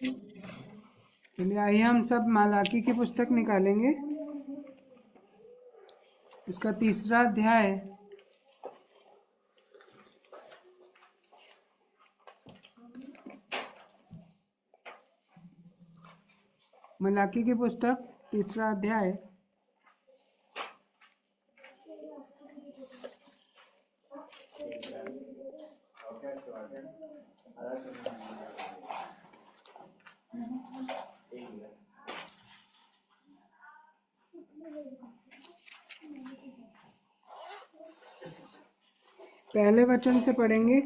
चलिए आइए हम सब मालाकी की पुस्तक निकालेंगे। इसका 3रा अध्याय है। मलाकी की पुस्तक 3रा अध्याय। पहले वचन से पढ़ेंगे।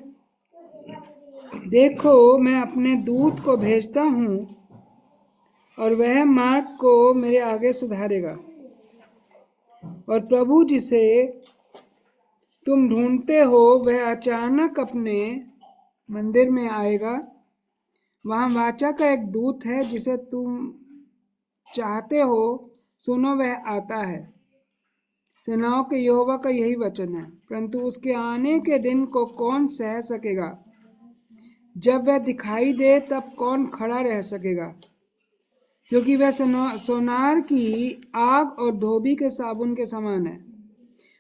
देखो मैं अपने दूत को भेजता हूँ और वह मार्ग को मेरे आगे सुधारेगा, और प्रभु जिसे तुम ढूंढते हो वह अचानक अपने मंदिर में आएगा। वहाँ वाचा का एक दूत है जिसे तुम चाहते हो, सुनो वह आता है। सेनाओं के यहोवा का यही वचन है। परंतु उसके आने के दिन को कौन सह सकेगा? जब वह दिखाई दे तब कौन खड़ा रह सकेगा? क्योंकि वह सोनार की आग और धोबी के साबुन के समान है।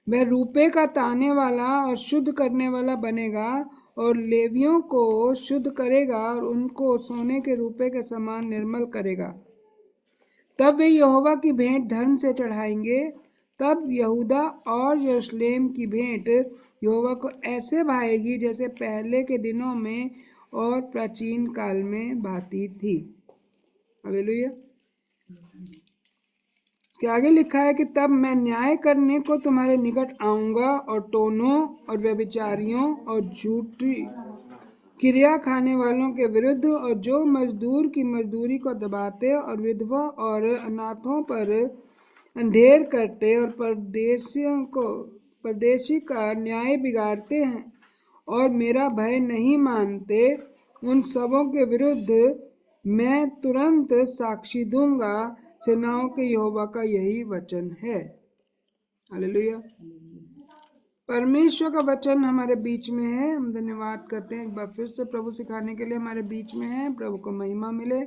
वह रूपे का ताने वाला और शुद्ध करने वाला बनेगा, और लेवियों को शुद्ध करेगा और उनको सोने के रूपे के समान निर्मल करेगा। तब वे यहोवा की भेंट धर्म से चढ़ाएंगे। तब यहूदा और यरूशलेम की भेंट यहोवा को ऐसे भाएगी जैसे पहले के दिनों में और प्राचीन काल में भाती थी। हालेलुया। इसके आगे लिखा है कि तब मैं न्याय करने को तुम्हारे निकट आऊंगा, और टोनों और व्यभिचारियों और झूठी क्रिया खाने वालों के विरुद्ध, और जो मजदूर की मजदूरी को दबाते और विधवा और अनाथों पर अंधेर करते और परदेशी का न्याय बिगाड़ते हैं और मेरा भय नहीं मानते, उन सबों के विरुद्ध मैं तुरंत साक्षी दूंगा। सेनाओं के यहोवा का यही वचन है। हालेलुया। परमेश्वर का वचन हमारे बीच में है। हम धन्यवाद करते हैं एक बार फिर से प्रभु सिखाने के लिए हमारे बीच में है। प्रभु को महिमा मिले,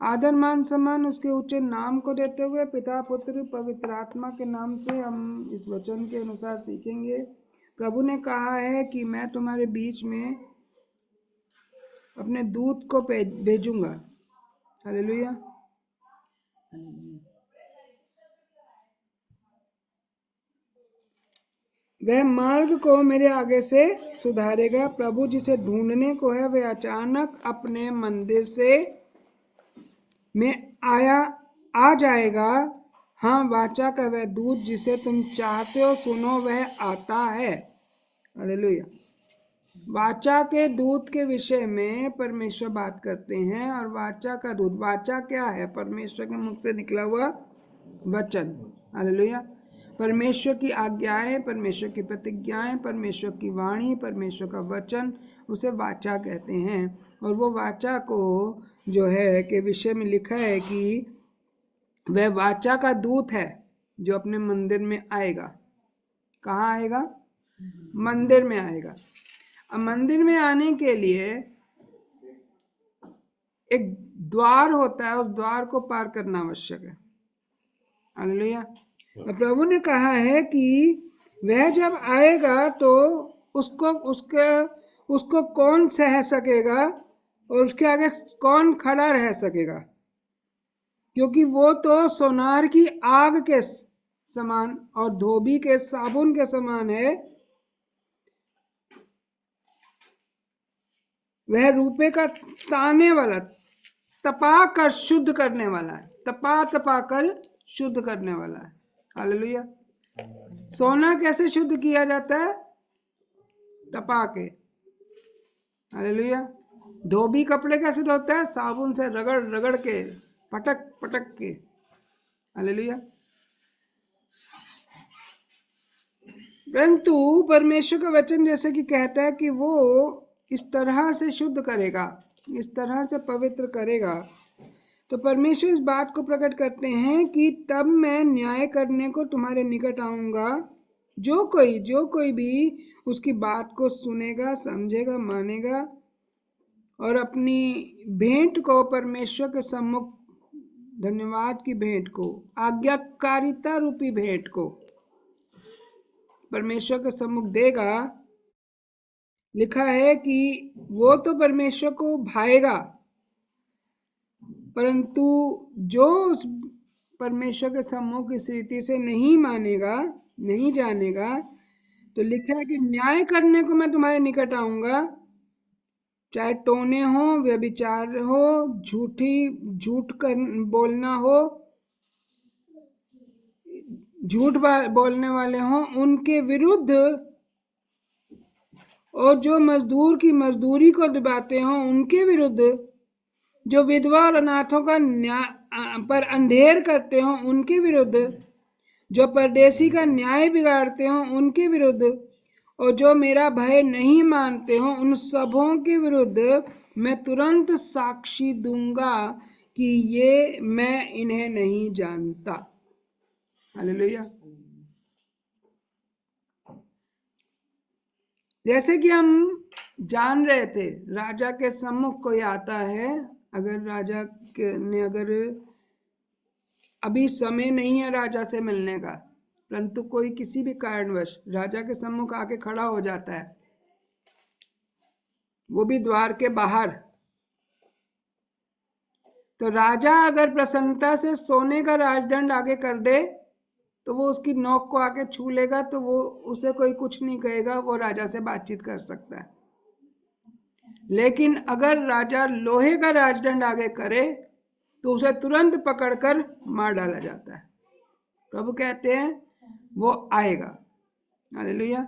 आदर मान सम्मान उसके ऊंचे नाम को देते हुए पिता पुत्र पवित्र आत्मा के नाम से हम इस वचन के अनुसार सीखेंगे। प्रभु ने कहा है कि मैं तुम्हारे बीच में अपने दूत को भेजूंगा। हालेलुया। वह मार्ग को मेरे आगे से सुधारेगा। प्रभु जिसे ढूंढने को है वह अचानक अपने मंदिर से में आ जाएगा। हाँ, वाचा का वह दूत जिसे तुम चाहते हो, सुनो वह आता है। हालेलुया। वाचा के दूत के विषय में परमेश्वर बात करते हैं। और वाचा का दूत, वाचा क्या है? परमेश्वर के मुख से निकला हुआ वचन। हालेलुया। परमेश्वर की आज्ञाएं, परमेश्वर की प्रतिज्ञाएं, परमेश्वर की वाणी, परमेश्वर का वचन, उसे वाचा कहते हैं। और वो वाचा को जो है के विषय में लिखा है कि वह वाचा का दूत है जो अपने मंदिर में आएगा। कहाँ आएगा? मंदिर में आएगा। अब मंदिर में आने के लिए एक द्वार होता है, उस द्वार को पार करना आवश्यक है। हालेलुया। प्रभु ने कहा है कि वह जब आएगा तो उसको कौन सह सकेगा और उसके आगे कौन खड़ा रह सकेगा? क्योंकि वो तो सोनार की आग के समान और धोबी के साबुन के समान है। वह रूपे का ताने वाला, तपा कर शुद्ध करने वाला है। तपा कर शुद्ध करने वाला है। हालेलुया। सोना कैसे शुद्ध किया जाता है? तपा के। हालेलुया। धोबी कपड़े कैसे धोता है? साबुन से रगड़ रगड़ के, पटक पटक के। हालेलुया। परंतु परमेश्वर का वचन जैसे कि कहता है कि वो इस तरह से शुद्ध करेगा, इस तरह से पवित्र करेगा। तो परमेश्वर इस बात को प्रकट करते हैं कि तब मैं न्याय करने को तुम्हारे निकट आऊंगा। जो कोई भी उसकी बात को सुनेगा, समझेगा, मानेगा और अपनी भेंट को परमेश्वर के सम्मुख, धन्यवाद की भेंट को, आज्ञाकारिता रूपी भेंट को परमेश्वर के सम्मुख देगा। लिखा है कि वो तो परमेश्वर को भाएगा, परंतु जो उस परमेश्वर के सम्मुख इस रीति से नहीं मानेगा, नहीं जानेगा, तो लिखा है कि न्याय करने को मैं तुम्हारे निकट आऊंगा, चाहे टोने हो, व्यभिचार हो, झूठ बोलना हो, झूठ बोलने वाले हों उनके विरुद्ध, और जो मजदूर की मजदूरी को दबाते हों उनके विरुद्ध, जो विधवा और अनाथों का पर अंधेर करते हों उनके विरुद्ध, जो परदेशी का न्याय बिगाड़ते हों उनके विरुद्ध, और जो मेरा भय नहीं मानते हों उन सबों के विरुद्ध मैं तुरंत साक्षी दूंगा कि ये मैं इन्हें नहीं जानता। हालेलुया। जैसे कि हम जान रहे थे, राजा के सम्मुख कोई आता है, अगर राजा ने अगर अभी समय नहीं है राजा से मिलने का, परंतु कोई किसी भी कारणवश राजा के सम्मुख आके खड़ा हो जाता है, वो भी द्वार के बाहर, तो राजा अगर प्रसन्नता से सोने का राजदंड आगे कर दे तो वो उसकी नोक को आके छू लेगा, तो वो उसे कोई कुछ नहीं कहेगा, वो राजा से बातचीत कर सकता है। लेकिन अगर राजा लोहे का राजदंड आगे करे तो उसे तुरंत पकड़कर मार डाला जाता है। प्रभु कहते हैं वो आएगा। हालेलुया।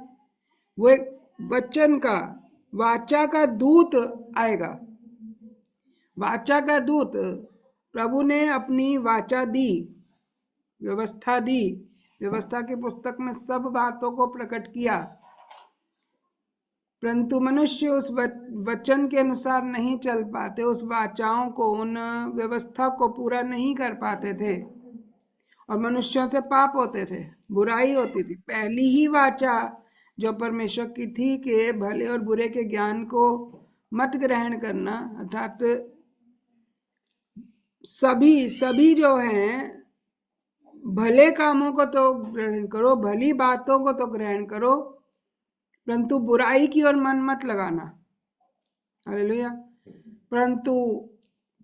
वो एक वचन का, वाचा का दूत आएगा। वाचा का दूत, प्रभु ने अपनी वाचा दी, व्यवस्था दी, व्यवस्था की पुस्तक में सब बातों को प्रकट किया, परंतु मनुष्य उस वचन के अनुसार नहीं चल पाते, उस वाचाओं को, उन व्यवस्था को पूरा नहीं कर पाते थे, और मनुष्यों से पाप होते थे, बुराई होती थी। पहली ही वाचा जो परमेश्वर की थी कि भले और बुरे के ज्ञान को मत ग्रहण करना, अर्थात सभी जो हैं भले कामों को तो ग्रहण करो, भली बातों को तो ग्रहण करो, परंतु बुराई की ओर मन मत लगाना। हालेलुया। परंतु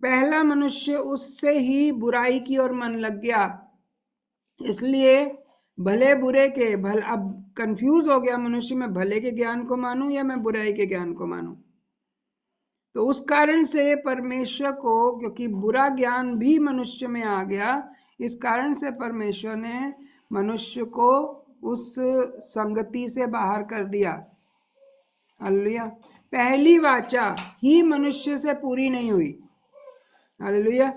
पहला मनुष्य उससे ही बुराई की ओर मन लग गया, इसलिए भले बुरे के अब कंफ्यूज हो गया मनुष्य, मैं भले के ज्ञान को मानूं या मैं बुराई के ज्ञान को मानूं। तो उस कारण से परमेश्वर को, क्योंकि बुरा ज्ञान भी मनुष्य में आ गया, इस कारण से परमेश्वर ने मनुष्य को उस संगति से बाहर कर दिया। हालेलुया। पहली वाचा ही मनुष्य से पूरी नहीं हुई। हालेलुया।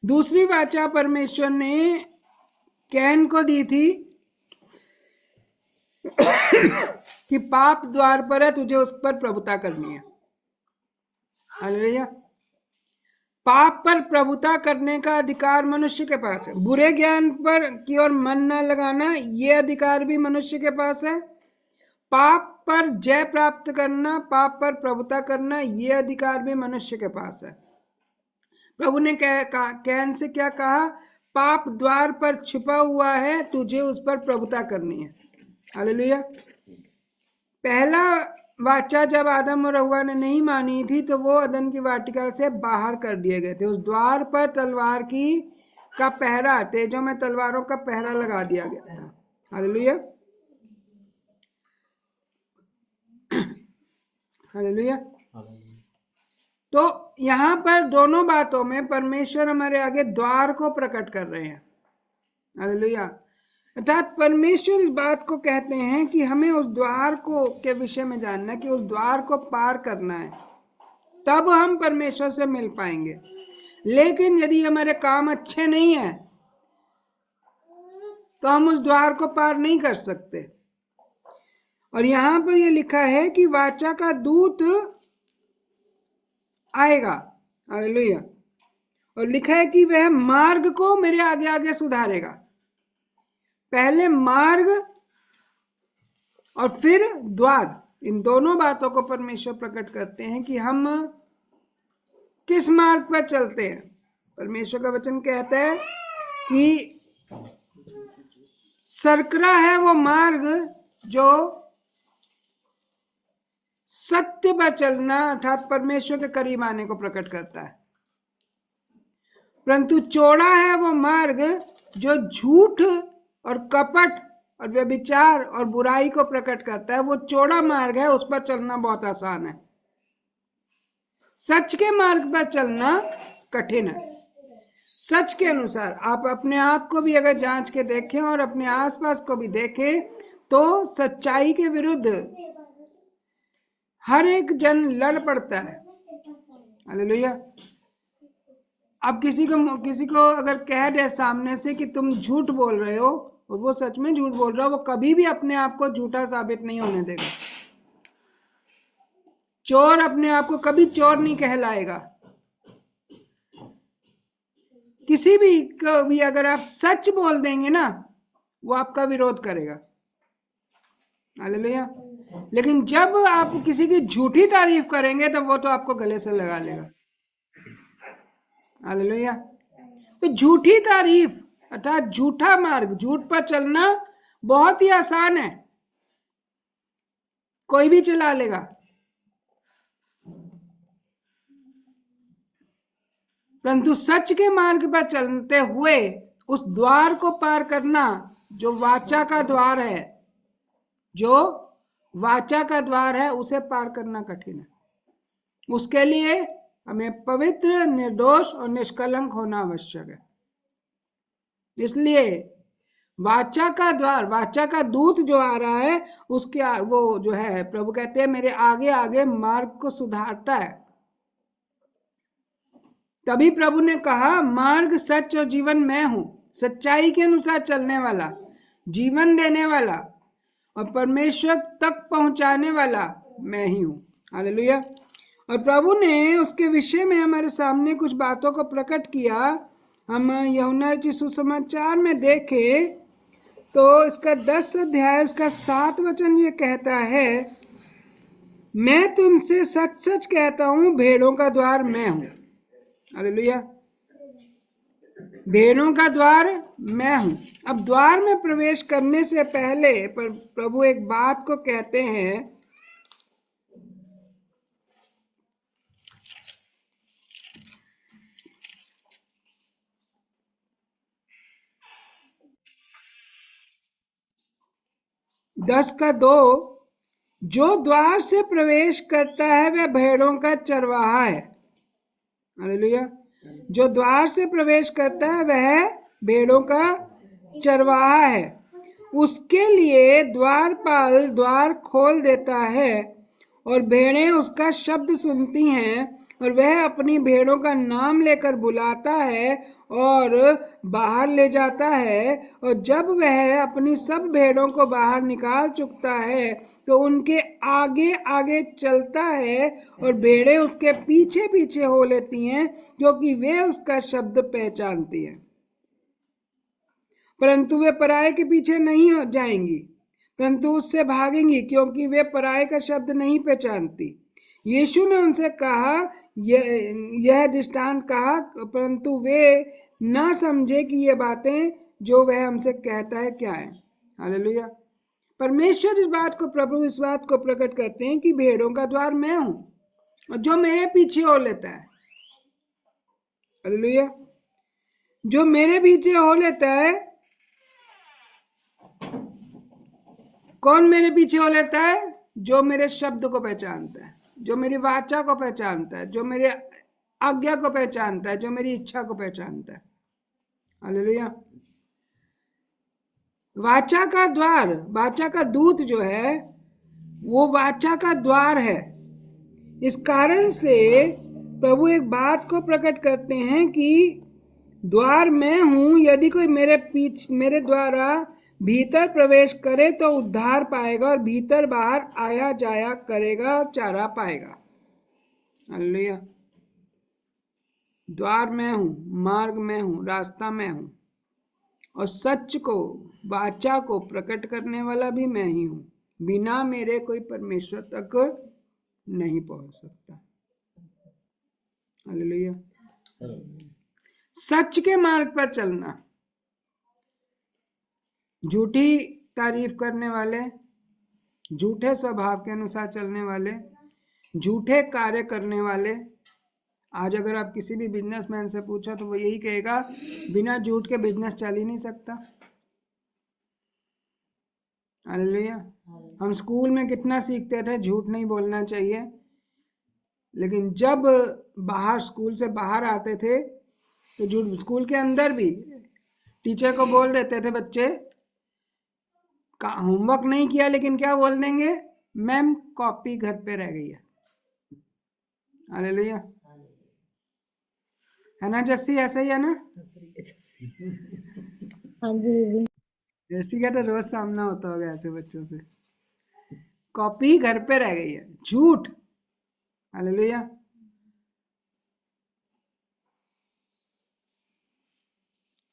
दूसरी वाचा परमेश्वर ने कैन को दी थी कि पाप द्वार पर है, तुझे उस पर प्रभुता करनी है। हालेलुया। पाप पर प्रभुता करने का अधिकार मनुष्य के पास है। बुरे ज्ञान पर की ओर मन न लगाना, ये अधिकार भी मनुष्य के पास है। पाप पर जय प्राप्त करना, पाप पर प्रभुता करना, ये अधिकार भी मनुष्य के पास है। प्रभु ने कैन से क्या कहा? पाप द्वार पर छुपा हुआ है, तुझे उस पर प्रभुता करनी है। हालेलुया। पहला वाचा जब आदम और हव्वा ने नहीं मानी थी तो वो अदन की वाटिका से बाहर कर दिए गए थे। उस द्वार पर तलवार का पहरा, तेजों में तलवारों का पहरा लगा दिया गया था। हालेलुया। हालेलुया। तो यहाँ पर दोनों बातों में परमेश्वर हमारे आगे द्वार को प्रकट कर रहे हैं। हालेलुया। अर्थात परमेश्वर इस बात को कहते हैं कि हमें उस द्वार को के विषय में जानना है, कि उस द्वार को पार करना है, तब हम परमेश्वर से मिल पाएंगे। लेकिन यदि हमारे काम अच्छे नहीं है तो हम उस द्वार को पार नहीं कर सकते। और यहाँ पर यह लिखा है कि वाचा का दूत आएगा। हालेलुया। और लिखा है कि वह मार्ग को मेरे आगे आगे सुधारेगा। पहले मार्ग और फिर द्वार, इन दोनों बातों को परमेश्वर प्रकट करते हैं कि हम किस मार्ग पर चलते हैं? परमेश्वर का वचन कहता है कि सरकरा है वो मार्ग जो सत्य पर चलना अर्थात परमेश्वर के करीब आने को प्रकट करता है, परंतु चौड़ा है वो मार्ग जो झूठ और कपट और व्यभिचार और बुराई को प्रकट करता है। वो चौड़ा मार्ग है, उस पर चलना बहुत आसान है। सच के मार्ग पर चलना कठिन है। सच के अनुसार आप अपने आप को भी अगर जांच के देखें और अपने आसपास को भी देखें तो सच्चाई के विरुद्ध हर एक जन लड़ पड़ता है। हालेलुया। अब किसी को अगर कह दे सामने से कि तुम झूठ बोल रहे हो और वो सच में झूठ बोल रहा हो, वो कभी भी अपने आप को झूठा साबित नहीं होने देगा। चोर अपने आप को कभी चोर नहीं कहलाएगा। किसी भी को भी अगर आप सच बोल देंगे ना, वो आपका विरोध करेगा। हालेलुया। लेकिन जब आप किसी की झूठी तारीफ करेंगे तो वो तो आपको गले से लगा लेगा। हालेलुया। तो झूठी तारीफ अर्थात झूठा मार्ग, झूठ पर चलना बहुत ही आसान है, कोई भी चला लेगा। परंतु सच के मार्ग पर चलते हुए उस द्वार को पार करना जो वाचा का द्वार है, जो वाचा का द्वार है, उसे पार करना कठिन है। उसके लिए हमें पवित्र, निर्दोष और निष्कलंक होना आवश्यक है। इसलिए वाचा का द्वार, वाचा का दूत जो आ रहा है, उसके वो जो है प्रभु कहते हैं मेरे आगे आगे मार्ग को सुधारता है। तभी प्रभु ने कहा मार्ग, सच और जीवन मैं हूं। सच्चाई के अनुसार चलने वाला, जीवन देने वाला और परमेश्वर तक पहुंचाने वाला मैं ही हूं। हालेलुया। और प्रभु ने उसके विषय में हमारे सामने कुछ बातों को प्रकट किया। हम यूहन्ना रचित सुसमाचार में देखें तो इसका 10 अध्याय उसका 7 वचन ये कहता है, मैं तुमसे सच सच कहता हूं भेड़ों का द्वार मैं हूं। हालेलुया। भेड़ों का द्वार मैं हूं। अब द्वार में प्रवेश करने से पहले प्रभु एक बात को कहते हैं, दस का 2, जो द्वार से प्रवेश करता है वह भेड़ों का चरवाहा है। हालेलुया। जो द्वार से प्रवेश करता है वह भेड़ों का चरवाहा है। उसके लिए द्वारपाल द्वार खोल देता है और भेड़ें उसका शब्द सुनती हैं और वह अपनी भेड़ों का नाम लेकर बुलाता है और बाहर ले जाता है। और जब वह अपनी सब भेड़ों को बाहर निकाल चुकता है तो उनके आगे आगे चलता है और भेड़ें उसके पीछे पीछे हो लेती हैं क्योंकि वे उसका शब्द पहचानती हैं। परंतु वे पराये के पीछे नहीं जाएंगी, परंतु उससे भागेंगी क्योंकि वे पराये का शब्द नहीं पहचानती। यीशु ने उनसे कहा, यह दृष्टांत कहा, परंतु वे ना समझे कि ये बातें जो वह हमसे कहता है क्या है। हालेलुया। परमेश्वर इस बात को प्रकट करते हैं कि भेड़ों का द्वार मैं हूं और जो मेरे पीछे हो लेता है, हालेलुया, जो मेरे पीछे हो लेता है, कौन मेरे पीछे हो लेता है? जो मेरे शब्द को पहचानता है, जो मेरी वाचा को पहचानता है, जो मेरे आज्ञा को पहचानता है, जो मेरी इच्छा को पहचानता है। हालेलुया। वाचा का द्वार, वाचा का दूत जो है वो वाचा का द्वार है। इस कारण से प्रभु एक बात को प्रकट करते हैं कि द्वार मैं हूं, यदि कोई मेरे द्वारा भीतर प्रवेश करे तो उद्धार पाएगा और भीतर बाहर आया जाया करेगा और चारा पाएगा। हालेलुया। द्वार मैं हूं, मार्ग मैं हूं, रास्ता मैं हूं और सच को, वाचा को प्रकट करने वाला भी मैं ही हूं। बिना मेरे कोई परमेश्वर तक नहीं पहुंच सकता। हालेलुया। सच के मार्ग पर चलना, झूठी तारीफ करने वाले, झूठे स्वभाव के अनुसार चलने वाले, झूठे कार्य करने वाले। आज अगर आप किसी भी बिजनेसमैन से पूछो तो वो यही कहेगा, बिना झूठ के बिजनेस चल ही नहीं सकता। हालेलुया। हम स्कूल में कितना सीखते थे झूठ नहीं बोलना चाहिए, लेकिन जब बाहर स्कूल से बाहर आते थे तो झूठ, स्कूल के अंदर भी टीचर को बोल देते थे बच्चे का होमवर्क नहीं किया, लेकिन क्या बोल देंगे, मैम कॉपी घर पे रह गई है। हालेलुया, है ना जस्सी? ऐसा ही है ना? हाँ जी। जस्सी का तो रोज सामना होता होगा ऐसे बच्चों से, कॉपी घर पे रह गई है, झूठ। हालेलुया।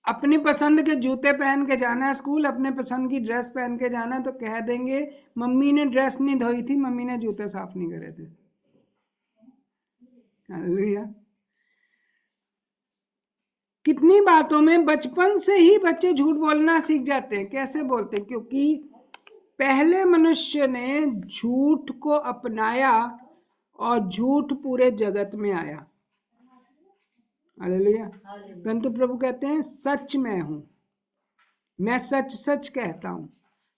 अपनी पसंद के जूते पहन के जाना है स्कूल, अपने पसंद की ड्रेस पहन के जाना, तो कह देंगे मम्मी ने ड्रेस नहीं धोई थी, मम्मी ने जूते साफ नहीं करे थे। हालेलुया। कितनी बातों में बचपन से ही बच्चे झूठ बोलना सीख जाते हैं। कैसे बोलते हैं? क्योंकि पहले मनुष्य ने झूठ को अपनाया और झूठ पूरे जगत में आया। हालेलुया। परंतु प्रभु कहते हैं सच मैं हूं, मैं सच सच कहता हूं,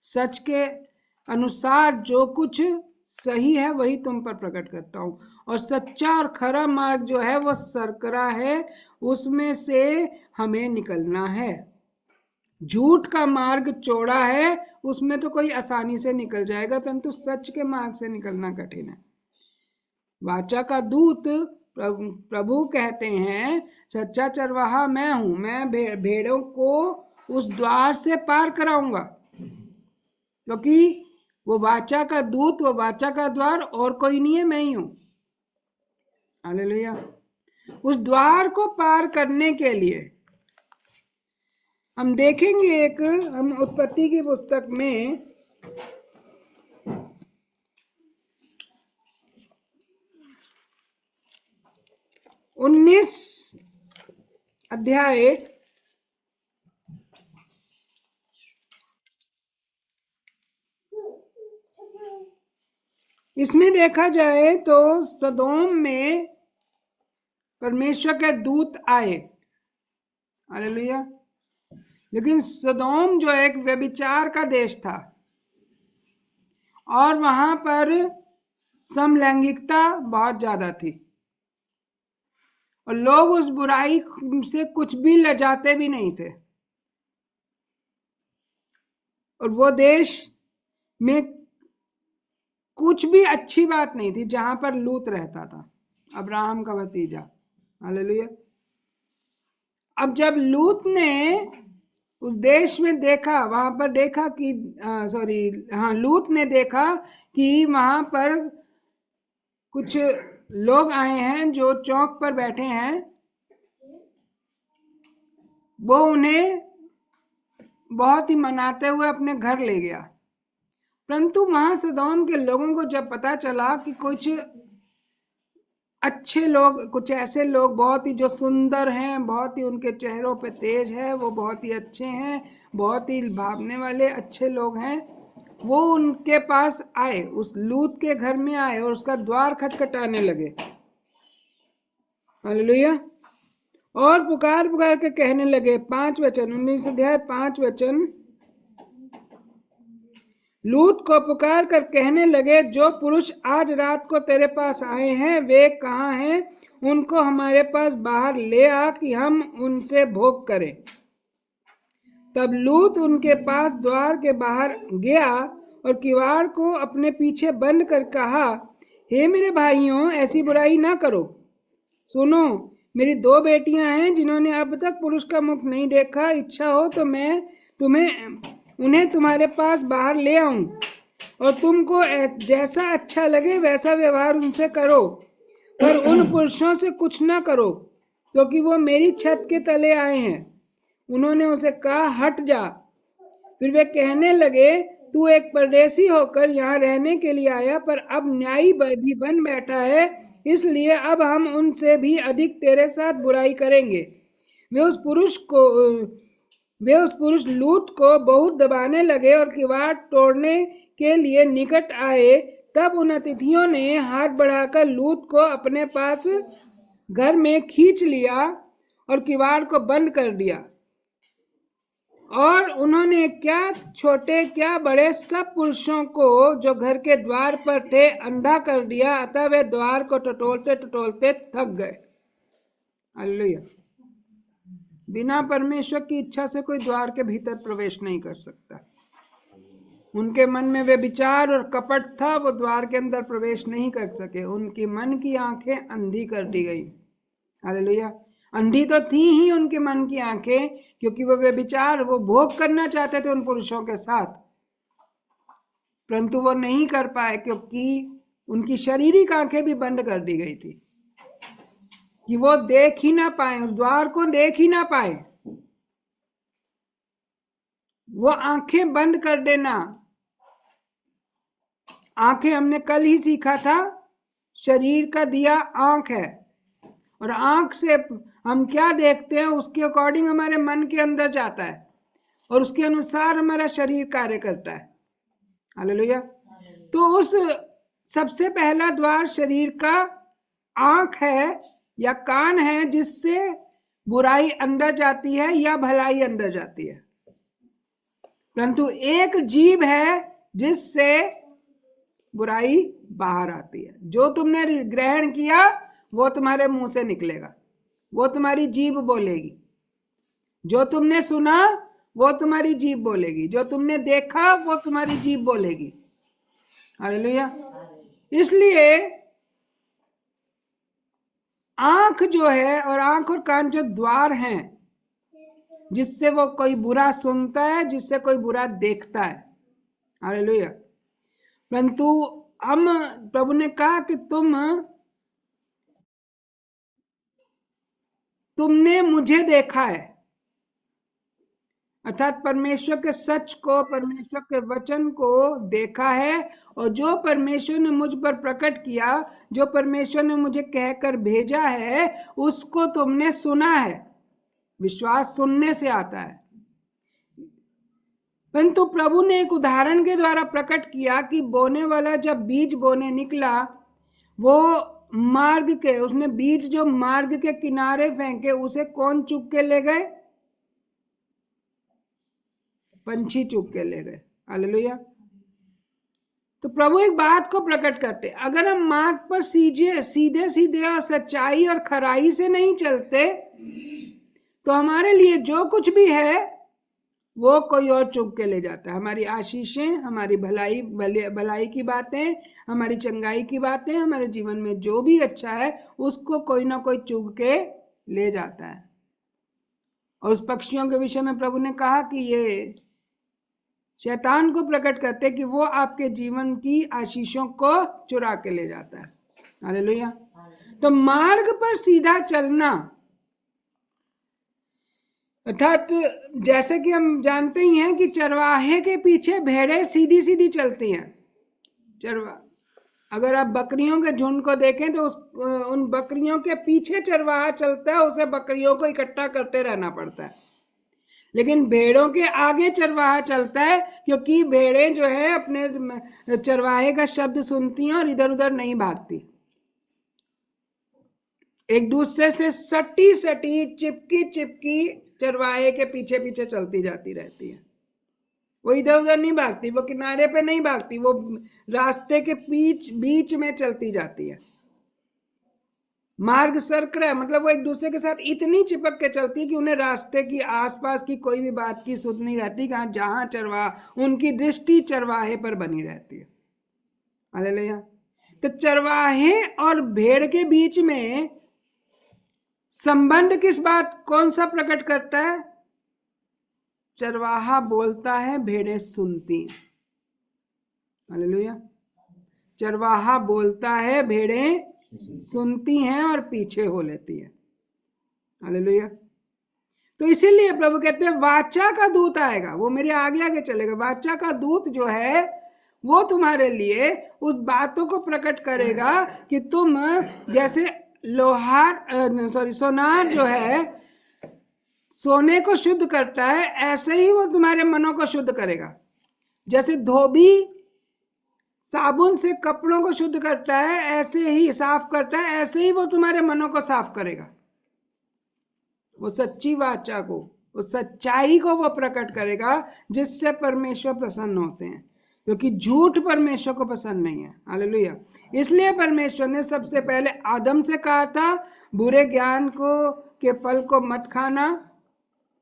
सच के अनुसार जो कुछ सही है वही तुम पर प्रकट करता हूं। और सच्चा और खरा मार्ग जो है वो सरकरा है, उसमें से हमें निकलना है। झूठ का मार्ग चौड़ा है, उसमें तो कोई आसानी से निकल जाएगा, परंतु सच के मार्ग से निकलना कठिन है। वाचा का दूत प्रभु कहते हैं सच्चा चरवाहा मैं हूं, मैं भेड़ों को उस द्वार से पार कराऊंगा, क्योंकि वो वाचा का दूत, वो वाचा का द्वार और कोई नहीं है, मैं ही हूं। हालेलुया। उस द्वार को पार करने के लिए हम देखेंगे, हम उत्पत्ति की पुस्तक में 19 अध्याय इसमें देखा जाए तो सदोम में परमेश्वर के दूत आए। हालेलुया। लेकिन सदोम जो एक व्यभिचार का देश था और वहां पर समलैंगिकता बहुत ज्यादा थी और लोग उस बुराई से कुछ भी लजाते भी नहीं थे। और वो देश में कुछ भी अच्छी बात नहीं थी जहां पर लूत रहता था, अब्राहम का भतीजा। हालेलुया। अब जब लूत ने उस देश में देखा, वहां पर देखा कि लूत ने देखा कि वहां पर कुछ लोग आए हैं जो चौक पर बैठे हैं, वो उन्हें बहुत ही मनाते हुए अपने घर ले गया। परंतु वहां सदोम के लोगों को जब पता चला कि कुछ अच्छे लोग, कुछ ऐसे लोग बहुत ही जो सुंदर हैं, बहुत ही उनके चेहरों पे तेज है, वो बहुत ही अच्छे हैं, बहुत ही भावने वाले अच्छे लोग हैं, वो उनके पास आए, उस लूत के घर में आए और उसका द्वार खटखटाने लगे। हालेलुया। और पुकार पुकार के कहने लगे, 5 वचन, 19 अध्याय 5 वचन, लूत को पुकार कर कहने लगे, जो पुरुष आज रात को तेरे पास आए हैं वे कहाँ हैं? उनको हमारे पास बाहर ले आ कि हम उनसे भोग करें। तब लूत उनके पास द्वार के बाहर गया और किवाड़ को अपने पीछे बंद कर कहा, हे मेरे भाइयों, ऐसी बुराई ना करो। सुनो, मेरी 2 बेटियां हैं जिन्होंने अब तक पुरुष का मुख नहीं देखा। इच्छा हो तो मैं उन्हें तुम्हारे पास बाहर ले आऊं और तुमको जैसा अच्छा लगे वैसा व्यवहार उनसे करो, पर उन पुरुषों से कुछ ना करो, क्योंकि वो मेरी छत के तले आए हैं। उन्होंने उसे कहा, हट जा। फिर वे कहने लगे, तू एक परदेसी होकर यहाँ रहने के लिए आया, पर अब न्यायी भी बन बैठा है, इसलिए अब हम उनसे भी अधिक तेरे साथ बुराई करेंगे। वे उस पुरुष लूत को बहुत दबाने लगे और किवाड़ तोड़ने के लिए निकट आए। तब उन अतिथियों ने हाथ बढ़ाकर लूत को अपने पास घर में खींच लिया और किवाड़ को बंद कर दिया। और उन्होंने क्या छोटे क्या बड़े सब पुरुषों को जो घर के द्वार पर थे अंधा कर दिया। अतः वे द्वार को टटोलते टटोलते थक गए। हालेलुया। बिना परमेश्वर की इच्छा से कोई द्वार के भीतर प्रवेश नहीं कर सकता। उनके मन में वे विचार और कपट था, वो द्वार के अंदर प्रवेश नहीं कर सके। उनकी मन की आंखें अंधी कर दी गई। हालेलुया। अंधी तो थी ही उनके मन की आंखें, क्योंकि वो वे विचार वो भोग करना चाहते थे उन पुरुषों के साथ, परंतु वो नहीं कर पाए, क्योंकि उनकी शारीरिक आंखें भी बंद कर दी गई थी कि वो देख ही ना पाए, उस द्वार को देख ही ना पाए। वो आंखें बंद कर देना। आंखें हमने कल ही सीखा था, शरीर का दिया आंख है, और आंख से हम क्या देखते हैं उसके अकॉर्डिंग हमारे मन के अंदर जाता है और उसके अनुसार हमारा शरीर कार्य करता है। हालेलुया। तो उस सबसे पहला द्वार शरीर का आंख है या कान है, जिससे बुराई अंदर जाती है या भलाई अंदर जाती है। परंतु एक जीभ है जिससे बुराई बाहर आती है। जो तुमने ग्रहण किया वो तुम्हारे मुंह से निकलेगा, वो तुम्हारी जीभ बोलेगी। जो तुमने सुना वो तुम्हारी जीभ बोलेगी, जो तुमने देखा वो तुम्हारी जीभ बोलेगी। हालेलुया। इसलिए आंख जो है और आंख और कान जो द्वार हैं, जिससे वो कोई बुरा सुनता है, जिससे कोई बुरा देखता है। हालेलुया। परंतु हम प्रभु ने कहा कि तुमने मुझे देखा है, अर्थात परमेश्वर के सच को, परमेश्वर के वचन को देखा है, और जो परमेश्वर ने मुझ पर प्रकट किया, जो परमेश्वर ने मुझे कहकर भेजा है, उसको तुमने सुना है। विश्वास सुनने से आता है। परंतु प्रभु ने एक उदाहरण के द्वारा प्रकट किया कि बोने वाला जब बीज बोने निकला, वो मार्ग के, उसने बीज जो मार्ग के किनारे फेंके, उसे कौन चुग के ले गए? पंछी चुग के ले गए। हालेलुया। तो प्रभु एक बात को प्रकट करते, अगर हम मार्ग पर सीधे सीधे और सच्चाई और खराई से नहीं चलते, तो हमारे लिए जो कुछ भी है वो कोई और चुग के ले जाता है। हमारी आशीषें, हमारी भलाई की बातें, हमारी चंगाई की बातें, हमारे जीवन में जो भी अच्छा है उसको कोई ना कोई चुग के ले जाता है। और उस पक्षियों के विषय में प्रभु ने कहा कि ये शैतान को प्रकट करते कि वो आपके जीवन की आशीषों को चुरा के ले जाता है। हालेलुया। तो मार्ग पर सीधा चलना, अर्थात जैसे कि हम जानते ही हैं कि चरवाहे के पीछे भेड़ें सीधी सीधी चलती हैं। अगर आप बकरियों के झुंड को देखें तो उन बकरियों के पीछे चरवाहा चलता है, उसे बकरियों को इकट्ठा करते रहना पड़ता है। लेकिन भेड़ों के आगे चरवाहा चलता है, क्योंकि भेड़ें जो है अपने चरवाहे का शब्द सुनती हैं और इधर उधर नहीं भागती। एक दूसरे से सटी चिपकी चरवाहे के पीछे पीछे चलती जाती रहती है। वो इधर उधर नहीं भागती, वो किनारे पे नहीं भागती, वो रास्ते के बीच में चलती जाती है। मार्ग सर्कल है, मतलब वो एक दूसरे के साथ इतनी चिपक के चलती है कि उन्हें रास्ते की आसपास की कोई भी बात की सुध नहीं रहती। जहां चरवाहा, उनकी दृष्टि चरवाहे पर बनी रहती है। हालेलुया। तो चरवाहे और भेड़ के बीच में संबंध किस बात, कौन सा प्रकट करता है? चरवाहा बोलता है, भेड़ें सुनती हैं। हालेलुया। चरवाहा बोलता है, भेड़ें सुनती हैं और पीछे हो लेती है। हालेलुया। तो इसीलिए प्रभु कहते हैं वाचा का दूत आएगा, वो मेरे आगे आगे चलेगा। वाचा का दूत जो है वो तुम्हारे लिए उस बातों को प्रकट करेगा कि तुम जैसे सोनार जो है सोने को शुद्ध करता है, ऐसे ही वो तुम्हारे मनों को शुद्ध करेगा। जैसे धोबी साबुन से कपड़ों को शुद्ध करता है, ऐसे ही साफ करता है, ऐसे ही वो तुम्हारे मनों को साफ करेगा। वो सच्ची वाचा को, उस सच्चाई को वो प्रकट करेगा जिससे परमेश्वर प्रसन्न होते हैं, क्योंकि झूठ परमेश्वर को पसंद नहीं है। हालेलुया। इसलिए परमेश्वर ने सबसे पहले आदम से कहा था बुरे ज्ञान को के फल को मत खाना,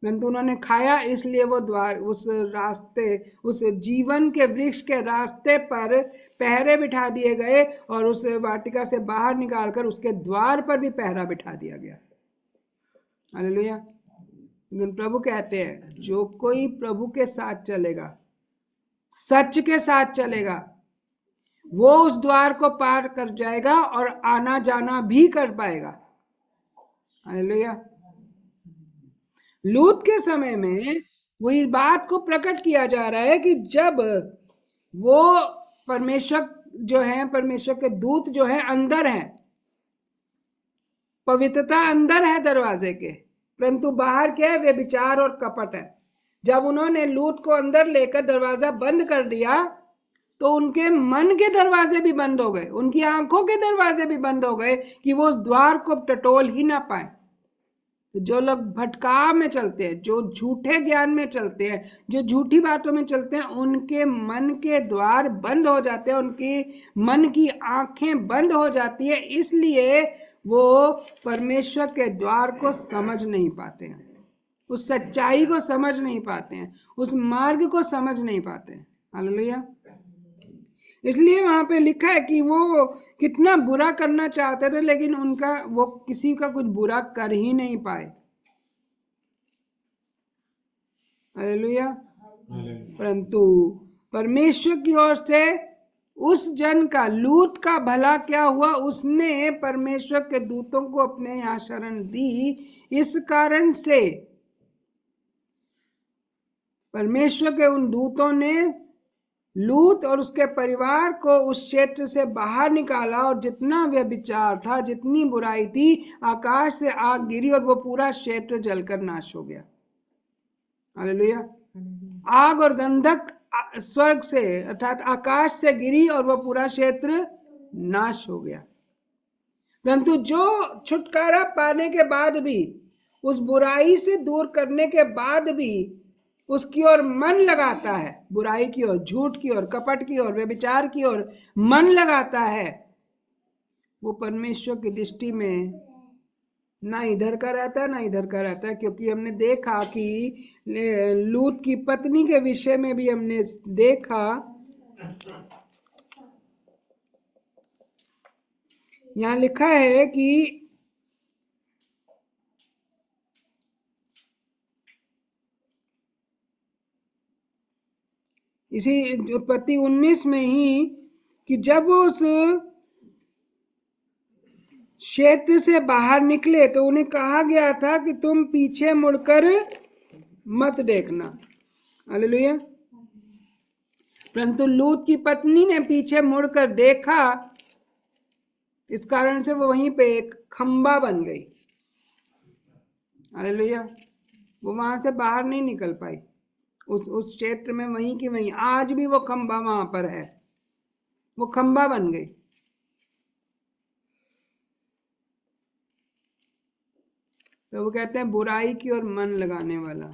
परंतु उन्होंने खाया, इसलिए वो द्वार उस रास्ते, उस जीवन के वृक्ष के रास्ते पर पहरे बिठा दिए गए और उस वाटिका से बाहर निकालकर उसके द्वार पर भी पहरा बिठा दिया गया। हालेलुया। लेकिन प्रभु कहते हैं जो कोई प्रभु के साथ चलेगा, सच के साथ चलेगा, वो उस द्वार को पार कर जाएगा और आना जाना भी कर पाएगा। हालेलुया। लूत के समय में वो इस बात को प्रकट किया जा रहा है कि जब वो परमेश्वर जो है, परमेश्वर के दूत जो है अंदर है, पवित्रता अंदर है दरवाजे के, परंतु बाहर क्या है, वे विचार और कपट है। जब उन्होंने लूत को अंदर लेकर दरवाजा बंद कर दिया तो उनके मन के दरवाजे भी बंद हो गए, उनकी आंखों के दरवाजे भी बंद हो गए कि वो उस द्वार को टटोल ही ना पाए। तो जो लोग भटकाव में चलते हैं, जो झूठे ज्ञान में चलते हैं, जो झूठी बातों में चलते हैं, उनके मन के द्वार बंद हो जाते हैं, उनकी मन की आंखें बंद हो जाती है, इसलिए वो परमेश्वर के द्वार को समझ नहीं पाते हैं, उस सच्चाई को समझ नहीं पाते हैं, उस मार्ग को समझ नहीं पाते हैं। हालेलुया। इसलिए वहां पे लिखा है कि वो कितना बुरा करना चाहते थे, लेकिन उनका वो किसी का कुछ बुरा कर ही नहीं पाए। हालेलुया। परंतु परमेश्वर की ओर से उस जन का, लूत का भला क्या हुआ, उसने परमेश्वर के दूतों को अपने यहाँ शरण दी। इस कारण से परमेश्वर के उन दूतों ने लूत और उसके परिवार को उस क्षेत्र से बाहर निकाला, और जितना व्यभिचार था, जितनी बुराई थी, आकाश से आग गिरी और वो पूरा क्षेत्र जलकर नाश हो गया। हालेलुया। आग और गंधक स्वर्ग से अर्थात आकाश से गिरी और वो पूरा क्षेत्र नाश हो गया। परंतु जो छुटकारा पाने के बाद भी, उस बुराई से दूर करने के बाद भी उसकी ओर मन लगाता है, बुराई की ओर, झूठ की ओर, कपट की ओर, व्यभिचार की ओर मन लगाता है, वो परमेश्वर की दृष्टि में ना इधर का रहता है ना इधर का रहता है। क्योंकि हमने देखा कि लूत की पत्नी के विषय में भी हमने देखा, यहाँ लिखा है कि इसी उत्पत्ति 19 में ही कि जब वो उस क्षेत्र से बाहर निकले तो उन्हें कहा गया था कि तुम पीछे मुड़कर मत देखना। हालेलुया। परंतु लूत की पत्नी ने पीछे मुड़कर देखा, इस कारण से वो वहीं पे एक खंबा बन गई। हालेलुया। वो वहां से बाहर नहीं निकल पाई, उस क्षेत्र में वहीं की वहीं, आज भी वो खंबा वहां पर है, वो खंबा बन गई। तो वो कहते हैं बुराई की ओर मन लगाने वाला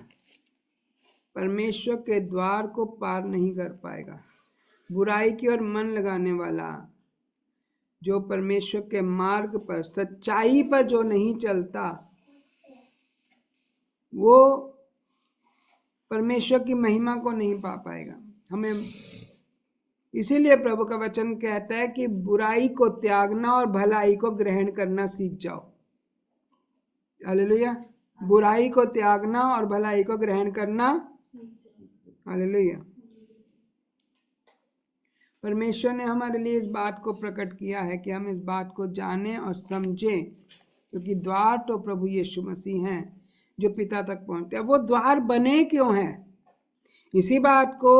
परमेश्वर के द्वार को पार नहीं कर पाएगा। बुराई की ओर मन लगाने वाला, जो परमेश्वर के मार्ग पर, सच्चाई पर जो नहीं चलता, वो परमेश्वर की महिमा को नहीं पा पाएगा। हमें इसीलिए प्रभु का वचन कहता है कि बुराई को त्यागना और भलाई को ग्रहण करना सीख जाओ। हालेलुया। बुराई को त्यागना और भलाई को ग्रहण करना। हालेलुया। परमेश्वर ने हमारे लिए इस बात को प्रकट किया है कि हम इस बात को जानें और समझें, क्योंकि द्वार तो प्रभु यीशु मसीह हैं। जो पिता तक पहुंचते हैं। वो द्वार बने क्यों हैं? इसी बात को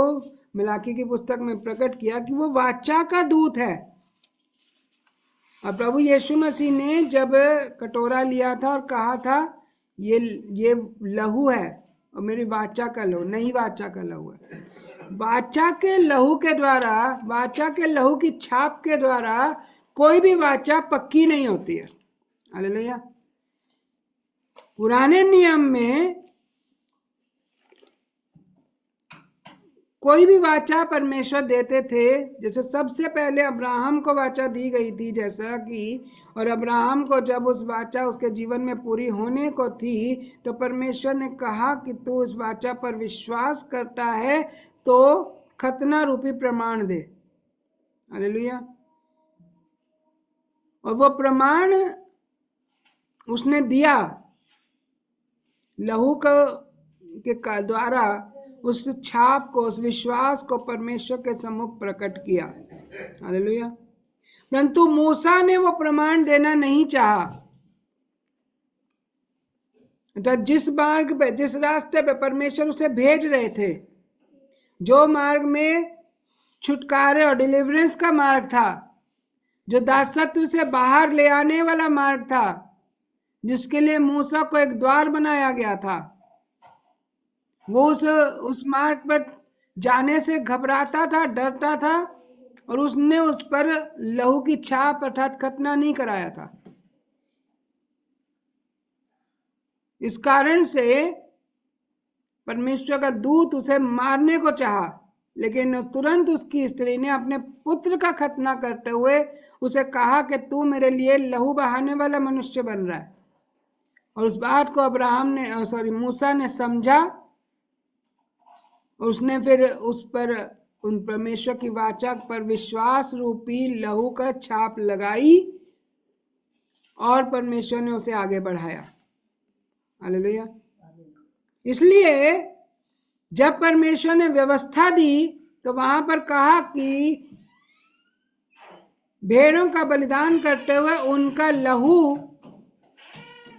मिलाकी की पुस्तक में प्रकट किया कि वो वाचा का दूत है। और प्रभु यीशु मसीह ने जब कटोरा लिया था और कहा था ये लहू है और मेरी वाचा का लहू, नई वाचा का लहू है। वाचा के लहू के द्वारा, वाचा के लहू की छाप के द्वारा कोई भी वाचा पक्की नहीं होती है। हालेलुया। पुराने नियम में कोई भी वाचा परमेश्वर देते थे, जैसे सबसे पहले अब्राहम को वाचा दी गई थी, जैसा कि, और अब्राहम को जब उस वाचा उसके जीवन में पूरी होने को थी तो परमेश्वर ने कहा कि तू इस वाचा पर विश्वास करता है तो खतना रूपी प्रमाण दे। हालेलुया। और वो प्रमाण उसने दिया, लहू के द्वारा उस छाप को, उस विश्वास को परमेश्वर के सम्मुख प्रकट किया। हालेलुया। परंतु मूसा ने वो प्रमाण देना नहीं चाहा। तो जिस मार्ग पे, जिस रास्ते पे परमेश्वर उसे भेज रहे थे, जो मार्ग में छुटकारे और डिलीवरेंस का मार्ग था, जो दासत्व से बाहर ले आने वाला मार्ग था, जिसके लिए मूसा को एक द्वार बनाया गया था, वो उस मार्ग पर जाने से घबराता था, डरता था, और उसने उस पर लहू की छाप अर्थात खतना नहीं कराया था। इस कारण से परमेश्वर का दूत उसे मारने को चाहा, लेकिन तुरंत उसकी स्त्री ने अपने पुत्र का खतना करते हुए उसे कहा कि तू मेरे लिए लहू बहाने वाला मनुष्य बन रहा है। और उस बात को मूसा ने समझा। उसने फिर उस पर, उन परमेश्वर की वाचा पर विश्वास रूपी लहू का छाप लगाई और परमेश्वर ने उसे आगे बढ़ाया। हालेलुया। इसलिए जब परमेश्वर ने व्यवस्था दी तो वहां पर कहा कि भेड़ों का बलिदान करते हुए उनका लहू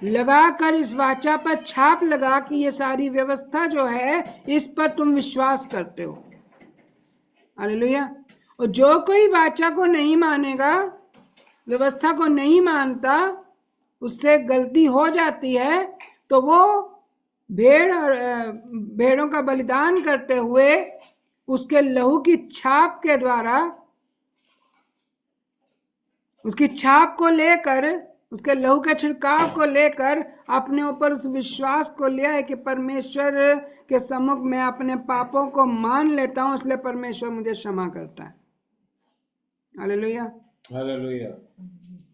लगाकर इस वाचा पर छाप लगा कि ये सारी व्यवस्था जो है इस पर तुम विश्वास करते हो। हालेलुया। और जो कोई वाचा को नहीं मानेगा, व्यवस्था को नहीं मानता, उससे गलती हो जाती है, तो वो भेड़ों का बलिदान करते हुए उसके लहू की छाप के द्वारा, उसकी छाप को लेकर, उसके लहू के छिड़काव को लेकर अपने ऊपर उस विश्वास को लिया है कि परमेश्वर के सम्मुख मैं अपने पापों को मान लेता हूं, इसलिए परमेश्वर मुझे क्षमा करता है। हालेलुया। हालेलुया।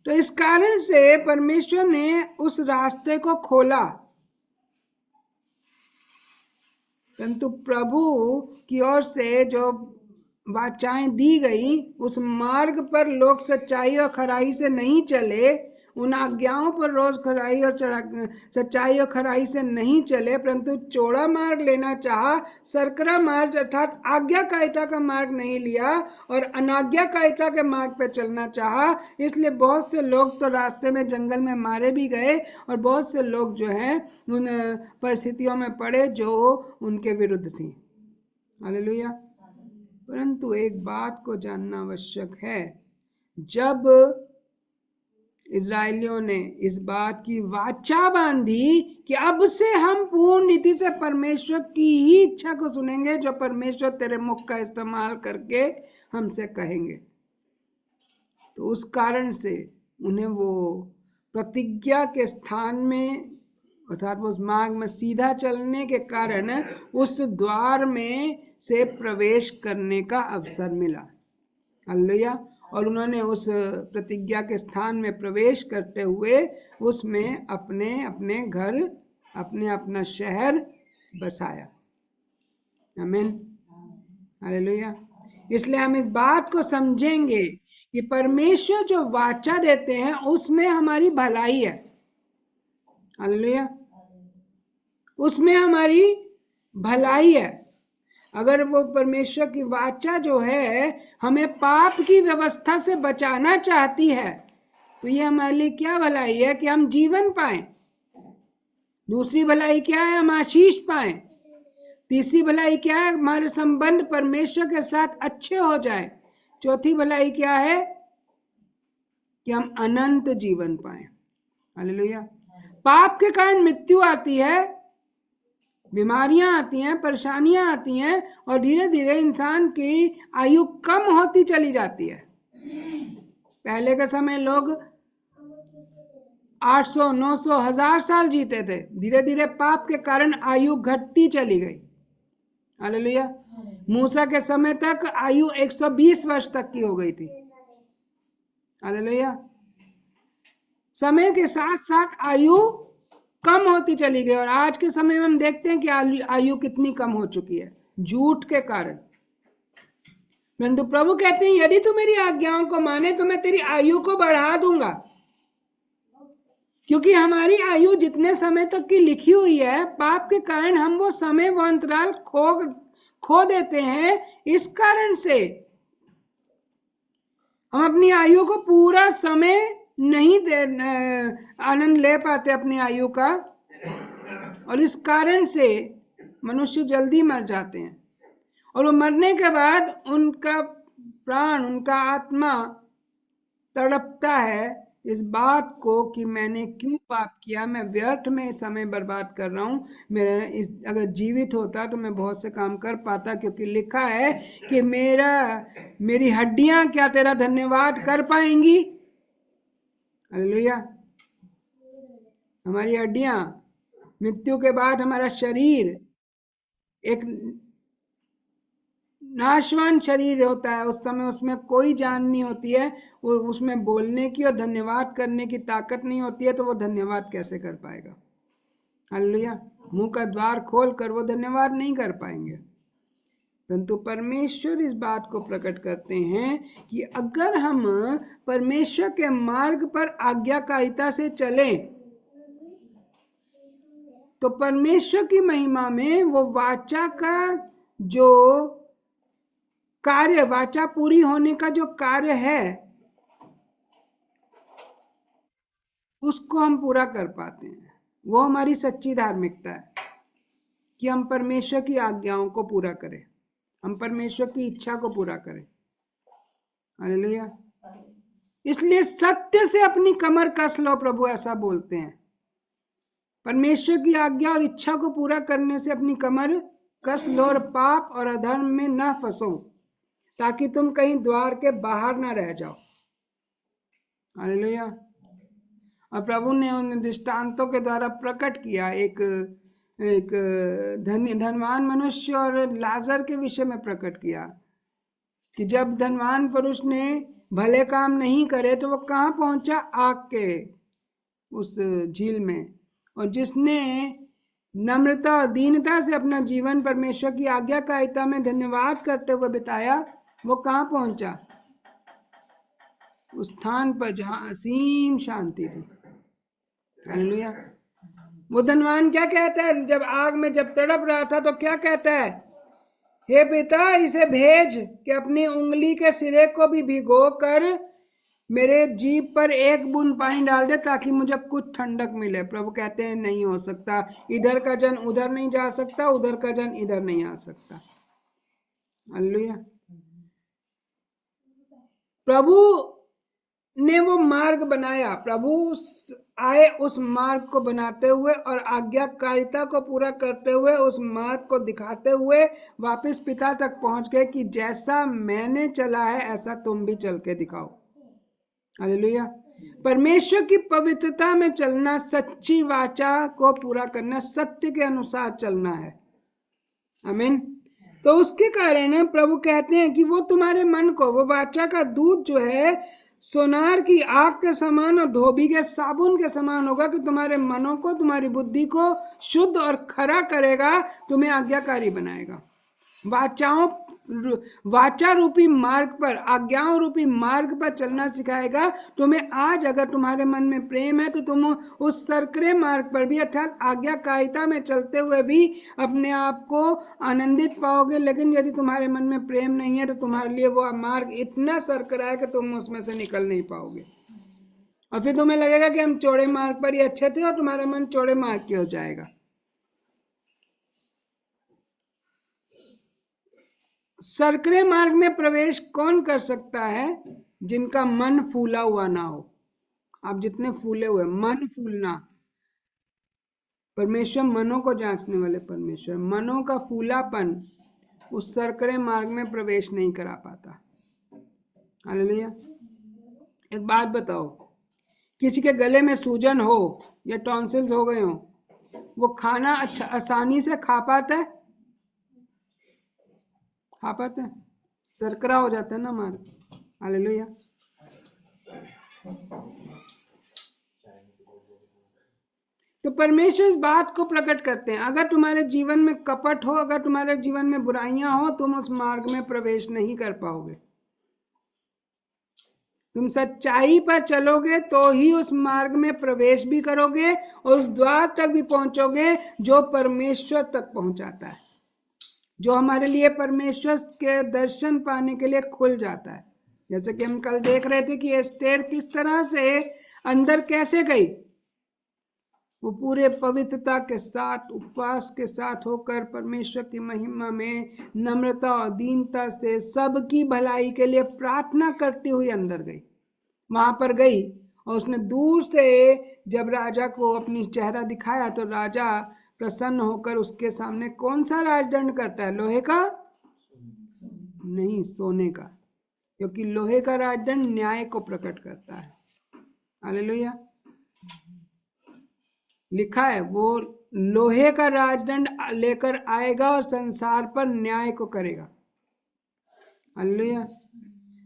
तो इस कारण से परमेश्वर ने उस रास्ते को खोला। परंतु प्रभु की ओर से जो वाचाएं दी गई, उस मार्ग पर लोग सच्चाई और खराई से नहीं चले, उन आज्ञाओं पर रोज खराई और सच्चाई और खराई से नहीं चले, परंतु चौड़ा मार्ग लेना चाहा, सरकरा मार्ग अर्थात आज्ञाकारिता का मार्ग नहीं लिया और अनाज्ञाकारिता के मार्ग पर चलना चाहा। इसलिए बहुत से लोग तो रास्ते में जंगल में मारे भी गए और बहुत से लोग जो हैं उन परिस्थितियों में पड़े जो उनके विरुद्ध थी। हालेलुया। परंतु एक बात को जानना आवश्यक है, जब इजरायलियों ने इस बात की वाचा बांधी कि अब से हम पूर्ण रीति से परमेश्वर की ही इच्छा को सुनेंगे, जो परमेश्वर तेरे मुख का इस्तेमाल करके हमसे कहेंगे, तो उस कारण से उन्हें वो प्रतिज्ञा के स्थान में अर्थात उस मार्ग में सीधा चलने के कारण उस द्वार में से प्रवेश करने का अवसर मिला। हालेलुया। और उन्होंने उस प्रतिज्ञा के स्थान में प्रवेश करते हुए उसमें अपने अपने घर, अपने अपना शहर बसाया। आमीन। हालेलुया। इसलिए हम इस बात को समझेंगे कि परमेश्वर जो वाचा देते हैं उसमें हमारी भलाई है। हालेलुया। उसमें हमारी भलाई है। अगर वो परमेश्वर की वाचा जो है हमें पाप की व्यवस्था से बचाना चाहती है, तो ये हमारे लिए क्या भलाई है कि हम जीवन पाएं। दूसरी भलाई क्या है? हम आशीष पाए। तीसरी भलाई क्या है? हमारे संबंध परमेश्वर के साथ अच्छे हो जाए। चौथी भलाई क्या है? कि हम अनंत जीवन पाए। हालेलुया। पाप के कारण मृत्यु आती है, बीमारियां आती हैं, परेशानियां आती हैं, और धीरे धीरे इंसान की आयु कम होती चली जाती है। पहले के समय लोग 800, 900, 1000 साल जीते थे। धीरे धीरे पाप के कारण आयु घटती चली गई। हालेलुया। मूसा के समय तक आयु 120 वर्ष तक की हो गई थी। हालेलुया। समय के साथ साथ आयु कम होती चली गई, और आज के समय में हम देखते हैं कि आयु कितनी कम हो चुकी है, झूठ के कारण। परंतु प्रभु कहते हैं यदि तू मेरी आज्ञाओं को माने तो मैं तेरी आयु को बढ़ा दूंगा। क्योंकि हमारी आयु जितने समय तक की लिखी हुई है, पाप के कारण हम वो समय, वो अंतराल खो देते हैं। इस कारण से हम अपनी आयु को पूरा समय नहीं आनंद ले पाते अपनी आयु का, और इस कारण से मनुष्य जल्दी मर जाते हैं। और वो मरने के बाद उनका प्राण, उनका आत्मा तड़पता है इस बात को कि मैंने क्यों पाप किया, मैं व्यर्थ में समय बर्बाद कर रहा हूँ। अगर जीवित होता तो मैं बहुत से काम कर पाता, क्योंकि लिखा है कि मेरी हड्डियां क्या तेरा धन्यवाद कर पाएंगी। हालेलुया। हमारी हड्डियां, मृत्यु के बाद हमारा शरीर एक नाशवान शरीर होता है। उस समय उसमें कोई जान नहीं होती है, वो उसमें बोलने की और धन्यवाद करने की ताकत नहीं होती है, तो वो धन्यवाद कैसे कर पाएगा? हालेलुया। मुंह का द्वार खोल कर वो धन्यवाद नहीं कर पाएंगे। परंतु परमेश्वर इस बात को प्रकट करते हैं कि अगर हम परमेश्वर के मार्ग पर आज्ञाकारिता से चलें तो परमेश्वर की महिमा में वो वाचा का जो कार्य, वाचा पूरी होने का जो कार्य है, उसको हम पूरा कर पाते हैं। वो हमारी सच्ची धार्मिकता है कि हम परमेश्वर की आज्ञाओं को पूरा करें, हम परमेश्वर की इच्छा को पूरा करें। हालेलुया। इसलिए सत्य से अपनी कमर कस लो, प्रभु ऐसा बोलते हैं। परमेश्वर की आज्ञा और इच्छा को पूरा करने से अपनी कमर कस लो और पाप और अधर्म में न फंसो, ताकि तुम कहीं द्वार के बाहर ना रह जाओ। हालेलुया। और प्रभु ने उन दृष्टांतों के द्वारा प्रकट किया, एक धनवान मनुष्य और लाजर के विषय में प्रकट किया कि जब धनवान पुरुष ने भले काम नहीं करे तो वो कहाँ पहुंचा? आग के उस झील में। और जिसने नम्रता और दीनता से अपना जीवन परमेश्वर की आज्ञाकारिता में धन्यवाद करते हुए बिताया, वो कहाँ पहुंचा? उस स्थान पर जहां असीम शांति थी। हालेलुया। वो धनवान क्या कहता है? जब आग में जब तड़प रहा था तो क्या कहता है? हे पिता, इसे भेज कि अपनी उंगली के सिरे को भी भिगो कर मेरे जीभ पर एक बूंद पानी डाल दे, ताकि मुझे कुछ ठंडक मिले। प्रभु कहते हैं नहीं हो सकता। इधर का जन उधर नहीं जा सकता, उधर का जन इधर नहीं आ सकता। हालेलुया। प्रभु ने वो मार्ग बनाया, प्रभु आए उस मार्ग को बनाते हुए और आज्ञाकारिता को पूरा करते हुए, उस मार्ग को दिखाते हुए वापस पिता तक पहुंच गए कि जैसा मैंने चला है ऐसा तुम भी चल के दिखाओ। हालेलुया। परमेश्वर की पवित्रता में चलना, सच्ची वाचा को पूरा करना, सत्य के अनुसार चलना है। आमीन। तो उसके कारण प्रभु कहते हैं कि वो तुम्हारे मन को, वो वाचा का दूध जो है सोनार की आग के समान और धोबी के साबुन के समान होगा, कि तुम्हारे मनों को, तुम्हारी बुद्धि को शुद्ध और खरा करेगा, तुम्हें आज्ञाकारी बनाएगा। वाचा रूपी मार्ग पर, आज्ञाओं रूपी मार्ग पर चलना सिखाएगा तुम्हें। आज अगर तुम्हारे मन में प्रेम है तो तुम उस सरकरे मार्ग पर भी, अर्थात आज्ञाकारिता में चलते हुए भी अपने आप को आनंदित पाओगे। लेकिन यदि तुम्हारे मन में प्रेम नहीं है तो तुम्हारे लिए वो मार्ग इतना सरकरा है कि तुम उसमें से निकल नहीं पाओगे। और फिर तुम्हें लगेगा कि हम चौड़े मार्ग पर ही अच्छे थे और तुम्हारा मन चौड़े मार्ग की हो जाएगा। सरकरे मार्ग में प्रवेश कौन कर सकता है? जिनका मन फूला हुआ ना हो। आप जितने फूले हुए, मन फूलना, परमेश्वर मनों को जांचने वाले परमेश्वर, मनों का फूलापन उस सरकरे मार्ग में प्रवेश नहीं करा पाता। हालेलुया। एक बात बताओ, किसी के गले में सूजन हो या टॉन्सिल्स हो गए हो, वो खाना अच्छा आसानी से खा पाता है? खा पाता है? सरकरा हो जाता है ना मार्ग। हालेलुया। तो परमेश्वर इस बात को प्रकट करते हैं, अगर तुम्हारे जीवन में कपट हो, अगर तुम्हारे जीवन में बुराइयां हो, तुम उस मार्ग में प्रवेश नहीं कर पाओगे। तुम सच्चाई पर चलोगे तो ही उस मार्ग में प्रवेश भी करोगे और उस द्वार तक भी पहुंचोगे जो परमेश्वर तक पहुंचाता है, जो हमारे लिए परमेश्वर के दर्शन पाने के लिए खुल जाता है। जैसे कि हम कल देख रहे थे कि एस्तेर किस तरह से अंदर कैसे गई। वो पूरे पवित्रता के साथ, उपवास के साथ होकर परमेश्वर की महिमा में नम्रता और दीनता से सबकी भलाई के लिए प्रार्थना करती हुई अंदर गई। वहां पर गई और उसने दूर से जब राजा को अपनी चेहरा दिखाया तो राजा प्रसन्न होकर उसके सामने कौन सा राजदंड करता है? लोहे का नहीं, सोने का, क्योंकि लोहे का राजदंड न्याय को प्रकट करता है। हालेलुया। लिखा है वो लोहे का राजदंड लेकर आएगा और संसार पर न्याय को करेगा। हालेलुया।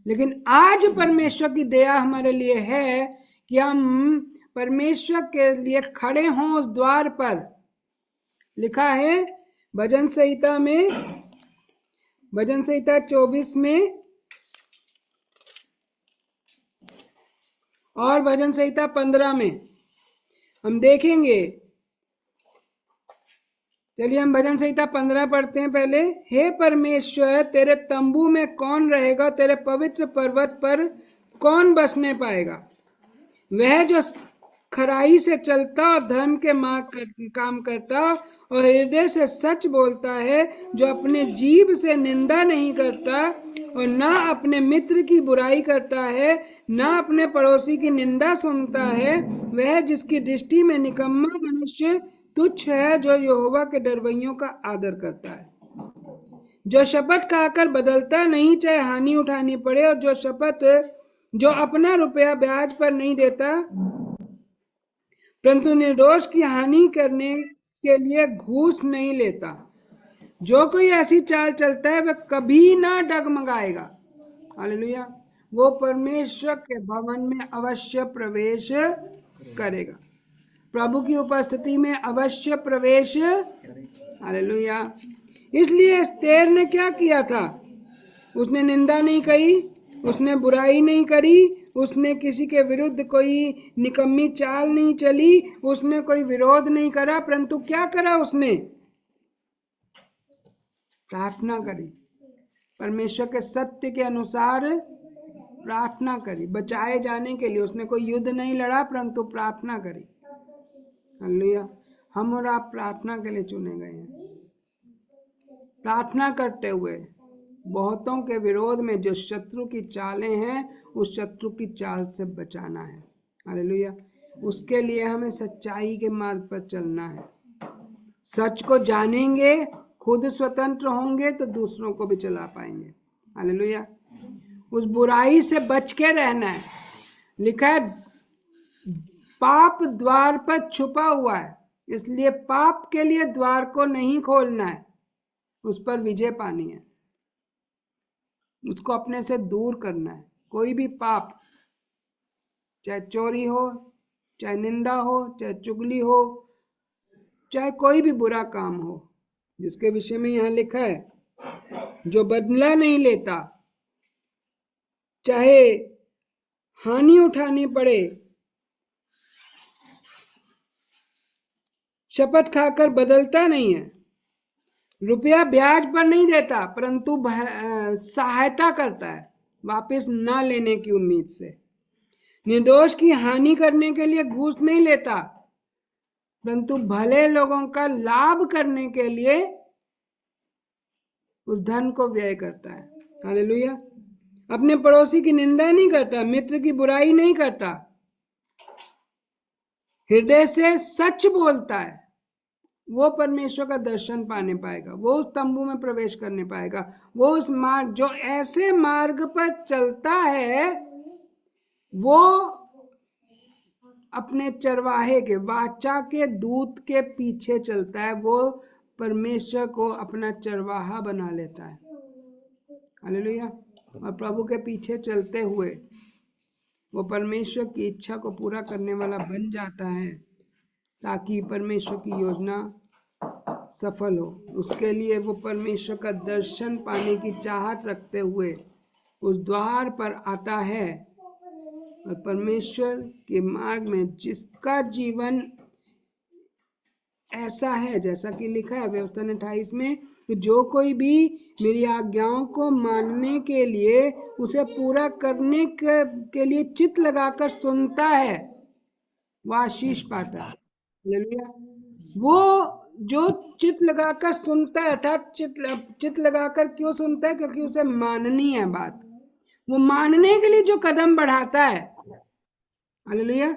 लेकिन आज परमेश्वर की दया हमारे लिए है कि हम परमेश्वर के लिए खड़े हों उस द्वार पर। लिखा है भजन संहिता में, भजन संहिता 24 में और भजन संहिता 15 में हम देखेंगे। चलिए हम भजन संहिता 15 पढ़ते हैं पहले। हे परमेश्वर, तेरे तंबू में कौन रहेगा? तेरे पवित्र पर्वत पर कौन बसने पाएगा? वह जो खराई से चलता और धर्म के काम करता और हृदय से सच बोलता है, जो अपने जीभ से निंदा नहीं करता और ना अपने मित्र की बुराई करता है, ना अपने पड़ोसी की निंदा सुनता है, वह जिसकी दृष्टि में निकम्मा मनुष्य तुच्छ है, जो यहोवा के डरवैयों का आदर करता है, जो शपथ खाकर बदलता नहीं चाहे हानि उठानी पड़े, और जो अपना रुपया ब्याज पर नहीं देता परंतु निर्दोष की हानि करने के लिए घूस नहीं लेता। जो कोई ऐसी चाल चलता है वह कभी ना डगमगाएगा। हालेलुया। वो परमेश्वर के भवन में अवश्य प्रवेश करेगा, प्रभु की उपस्थिति में अवश्य प्रवेश। हालेलुया। इसलिए एस्तेर ने क्या किया था? उसने निंदा नहीं करी, उसने बुराई नहीं करी, उसने किसी के विरुद्ध कोई निकम्मी चाल नहीं चली, उसने कोई विरोध नहीं करा, परंतु क्या करा? उसने प्रार्थना करी, परमेश्वर के सत्य के अनुसार प्रार्थना करी। बचाए जाने के लिए उसने कोई युद्ध नहीं लड़ा, परंतु प्रार्थना करी। हालेलुया। हम और आप प्रार्थना के लिए चुने गए हैं। प्रार्थना करते हुए बहुतों के विरोध में जो शत्रु की चालें हैं, उस शत्रु की चाल से बचाना है। हालेलुया। उसके लिए हमें सच्चाई के मार्ग पर चलना है। सच को जानेंगे, खुद स्वतंत्र होंगे तो दूसरों को भी चला पाएंगे। हालेलुया। उस बुराई से बच के रहना है। लिखा है पाप द्वार पर छुपा हुआ है, इसलिए पाप के लिए द्वार को नहीं खोलना है, उस पर विजय पानी है, उसको अपने से दूर करना है। कोई भी पाप, चाहे चोरी हो, चाहे निंदा हो, चाहे चुगली हो, चाहे कोई भी बुरा काम हो, जिसके विषय में यहाँ लिखा है जो बदला नहीं लेता, चाहे हानि उठानी पड़े, शपथ खाकर बदलता नहीं है, रुपया ब्याज पर नहीं देता, परंतु सहायता करता है वापस ना लेने की उम्मीद से, निर्दोष की हानि करने के लिए घूस नहीं लेता, परंतु भले लोगों का लाभ करने के लिए उस धन को व्यय करता है। हालेलुया। अपने पड़ोसी की निंदा नहीं करता, मित्र की बुराई नहीं करता, हृदय से सच बोलता है, वो परमेश्वर का दर्शन पाने पाएगा, वो उस तंबू में प्रवेश करने पाएगा। वो उस मार्ग, जो ऐसे मार्ग पर चलता है, वो अपने चरवाहे के, वाचा के दूत के पीछे चलता है। वो परमेश्वर को अपना चरवाहा बना लेता है। हालेलुया। और प्रभु के पीछे चलते हुए वो परमेश्वर की इच्छा को पूरा करने वाला बन जाता है, ताकि परमेश्वर की योजना सफल हो। उसके लिए वो परमेश्वर का दर्शन पाने की चाहत रखते हुए उस द्वार पर आता है। और परमेश्वर के मार्ग में जिसका जीवन ऐसा है, जैसा कि लिखा है व्यवस्था 28 में, तो जो कोई भी मेरी आज्ञाओं को मानने के लिए, उसे पूरा करने के लिए चित्त लगाकर सुनता है, वह आशीष पाता है। हालेलुया। वो जो चित्त लगाकर सुनता है, अर्थात चित्त लगाकर क्यों सुनता है? क्योंकि उसे माननी है बात। वो मानने के लिए जो कदम बढ़ाता है, हालेलुया,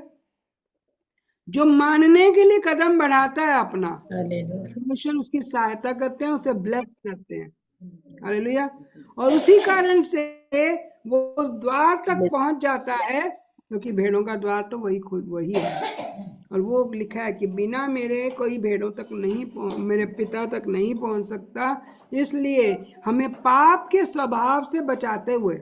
जो मानने के लिए कदम बढ़ाता है अपना, परमेश्वर उसकी सहायता करते हैं, उसे ब्लेस करते हैं। हालेलुया। और उसी कारण से वो उस द्वार तक पहुंच जाता है, क्योंकि भेड़ों का द्वार तो वही है। और वो लिखा है कि बिना मेरे कोई भेड़ों तक नहीं, मेरे पिता तक नहीं पहुंच सकता। इसलिए हमें पाप के स्वभाव से बचाते हुए,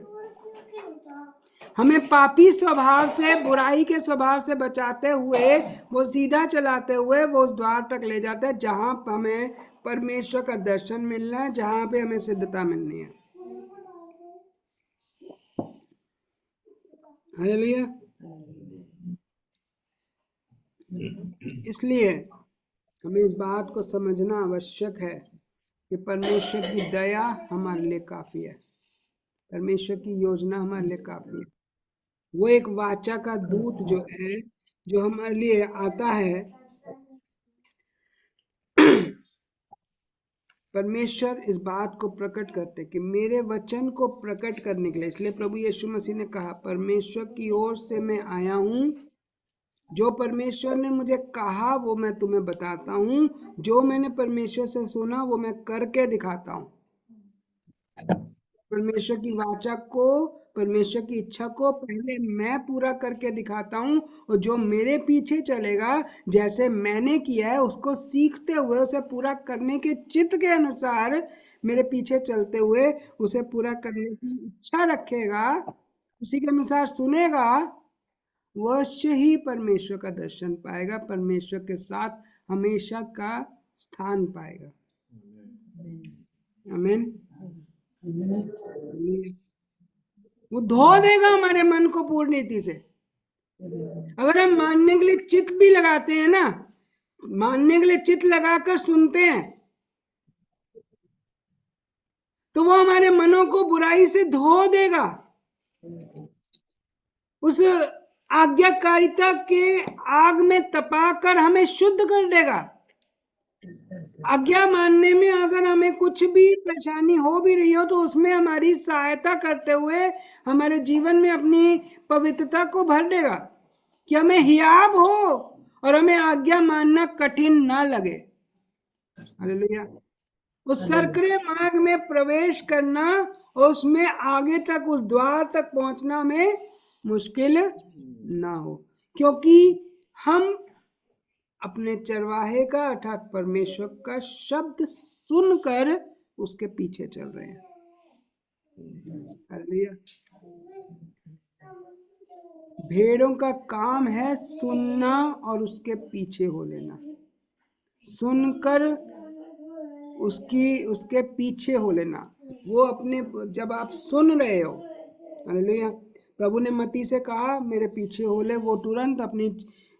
हमें पापी स्वभाव से, बुराई के स्वभाव से बचाते हुए, वो सीधा चलाते हुए वो उस द्वार तक ले जाता है जहां हमें परमेश्वर का दर्शन मिलना है, जहां पे हमें सिद्धता मिलनी है। हालेलुया। इसलिए हमें इस बात को समझना आवश्यक है कि परमेश्वर की दया हमारे लिए काफी है, परमेश्वर की योजना हमारे लिए काफी है। वो एक वाचा का दूत जो है, जो हमारे लिए आता है, परमेश्वर इस बात को प्रकट करते कि मेरे वचन को प्रकट करने के लिए, इसलिए प्रभु यीशु मसीह ने कहा, परमेश्वर की ओर से मैं आया हूँ, जो परमेश्वर ने मुझे कहा वो मैं तुम्हें बताता हूँ, जो मैंने परमेश्वर से सुना वो मैं करके दिखाता हूँ। परमेश्वर की वाचा को, परमेश्वर की इच्छा को पहले मैं पूरा करके दिखाता हूँ, और जो मेरे पीछे चलेगा, जैसे मैंने किया है उसको सीखते हुए, उसे पूरा करने के चित्त के अनुसार मेरे पीछे चलते हुए उसे पूरा करने की इच्छा रखेगा, उसी के अनुसार सुनेगा, वह ही परमेश्वर का दर्शन पाएगा, परमेश्वर के साथ हमेशा का स्थान पाएगा। आमीन। वो धो देगा हमारे मन को पूर्ण रीति से। अगर हम मानने के लिए चित्त भी लगाते हैं ना, मानने के लिए चित्त लगाकर सुनते हैं, तो वो हमारे मनों को बुराई से धो देगा, उस आज्ञाकारिता के आग में तपाकर हमें शुद्ध कर देगा। आज्ञा मानने में अगर हमें कुछ भी परेशानी हो भी रही हो, तो उसमें हमारी सहायता करते हुए हमारे जीवन में अपनी पवित्रता को भर देगा, कि हमें हियाव हो और हमें आज्ञा मानना कठिन ना लगे। हालेलुया। उस सरकरे मार्ग में प्रवेश करना और उसमें आगे तक, उस द्वार तक पहुंचना में मुश्किल ना हो, क्योंकि हम अपने चरवाहे का, अर्थात परमेश्वर का शब्द सुनकर उसके पीछे चल रहे हैं। हालेलुया। भेड़ों का काम है सुनना और उसके पीछे हो लेना, सुनकर उसके पीछे हो लेना। वो अपने, जब आप सुन रहे हो, हालेलुया, प्रभु ने मती से कहा मेरे पीछे हो ले, वो तुरंत अपनी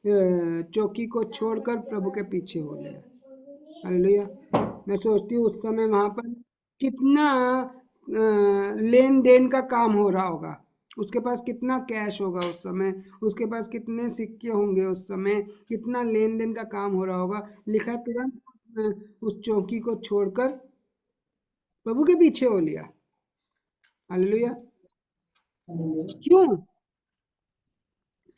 चौकी को छोड़कर प्रभु के पीछे हो ले। हालेलुया। मैं सोचती हूँ उस समय वहां पर कितना लेन देन का काम हो रहा होगा, उसके पास कितना कैश होगा उस समय, उसके पास कितने सिक्के होंगे उस समय, कितना लेन देन का काम हो रहा होगा। लिखा है तुरंत उस चौकी को छोड़कर प्रभु के पीछे हो लिया। हालेलुया। क्यों?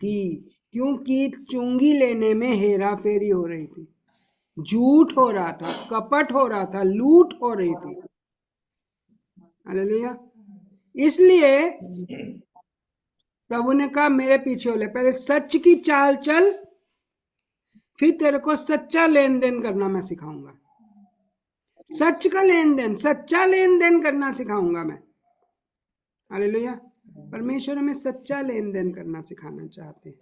कि क्योंकि चुंगी लेने में हेरा फेरी हो रही थी, झूठ हो रहा था, कपट हो रहा था, लूट हो रही थी। हालेलुया। इसलिए प्रभु ने कहा मेरे पीछे हो ले, पहले सच की चाल चल, फिर तेरे को सच्चा लेन देन करना मैं सिखाऊंगा। सच का लेन देन, सच्चा लेन देन करना सिखाऊंगा मैं। हालेलुया। परमेश्वर हमें सच्चा लेन देन करना सिखाना चाहते हैं,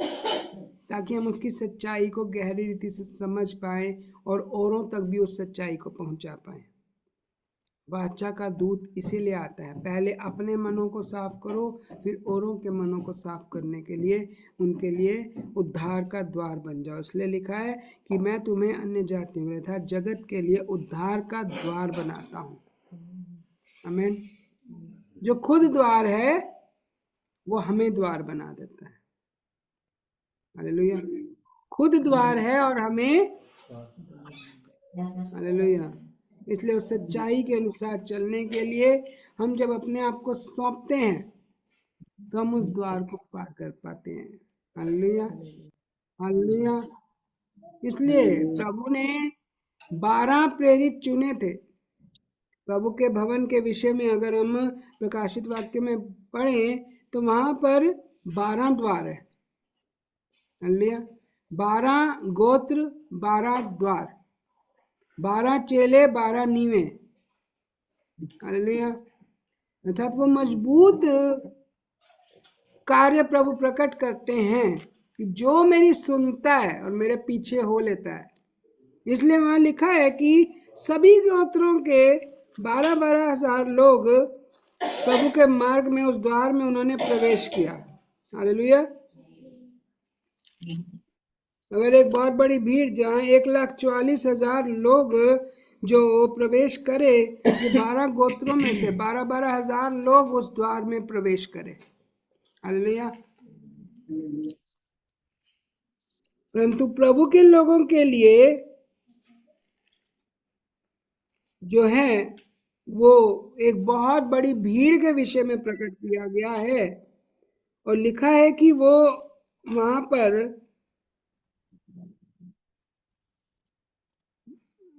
ताकि हम उसकी सच्चाई को गहरी रीति से समझ पाए और औरों तक भी उस सच्चाई को पहुंचा पाए। वाचा का दूत इसीलिए आता है, पहले अपने मनों को साफ करो, फिर औरों के मनों को साफ करने के लिए उनके लिए उद्धार का द्वार बन जाओ। इसलिए लिखा है कि मैं तुम्हें अन्य जातियों में था जगत के लिए उद्धार का द्वार बनाता हूँ। आमीन। जो खुद द्वार है वो हमें द्वार बना देता है। हालेलुया। खुद द्वार है और हमें, हालेलुया। इसलिए उस सच्चाई के अनुसार चलने के लिए हम जब अपने आप को सौंपते हैं तो हम उस द्वार को पार कर पाते हैं। हालेलुया। हालेलुया। इसलिए प्रभु ने 12 प्रेरित चुने थे। प्रभु के भवन के विषय में अगर हम प्रकाशित वाक्य में पढ़ें तो वहां पर 12 द्वार है। हालेलुया। 12 गोत्र, 12 द्वार, 12 चेले, 12 नीवे। हालेलुया। अर्थात वो मजबूत कार्य प्रभु प्रकट करते हैं कि जो मेरी सुनता है और मेरे पीछे हो लेता है। इसलिए वहां लिखा है कि सभी गोत्रों के 12-12 हजार लोग प्रभु के मार्ग में, उस द्वार में उन्होंने प्रवेश किया। हालेलुया। अगर एक बहुत बड़ी भीड़ जहाँ 1,44,000 लोग जो प्रवेश करे, ये 12 गोत्रों में से 12-12 हजार लोग उस द्वार में प्रवेश करे। हालेलुया। परंतु प्रभु के लोगों के लिए जो है वो एक बहुत बड़ी भीड़ के विषय में प्रकट किया गया है और लिखा है कि वो वहां पर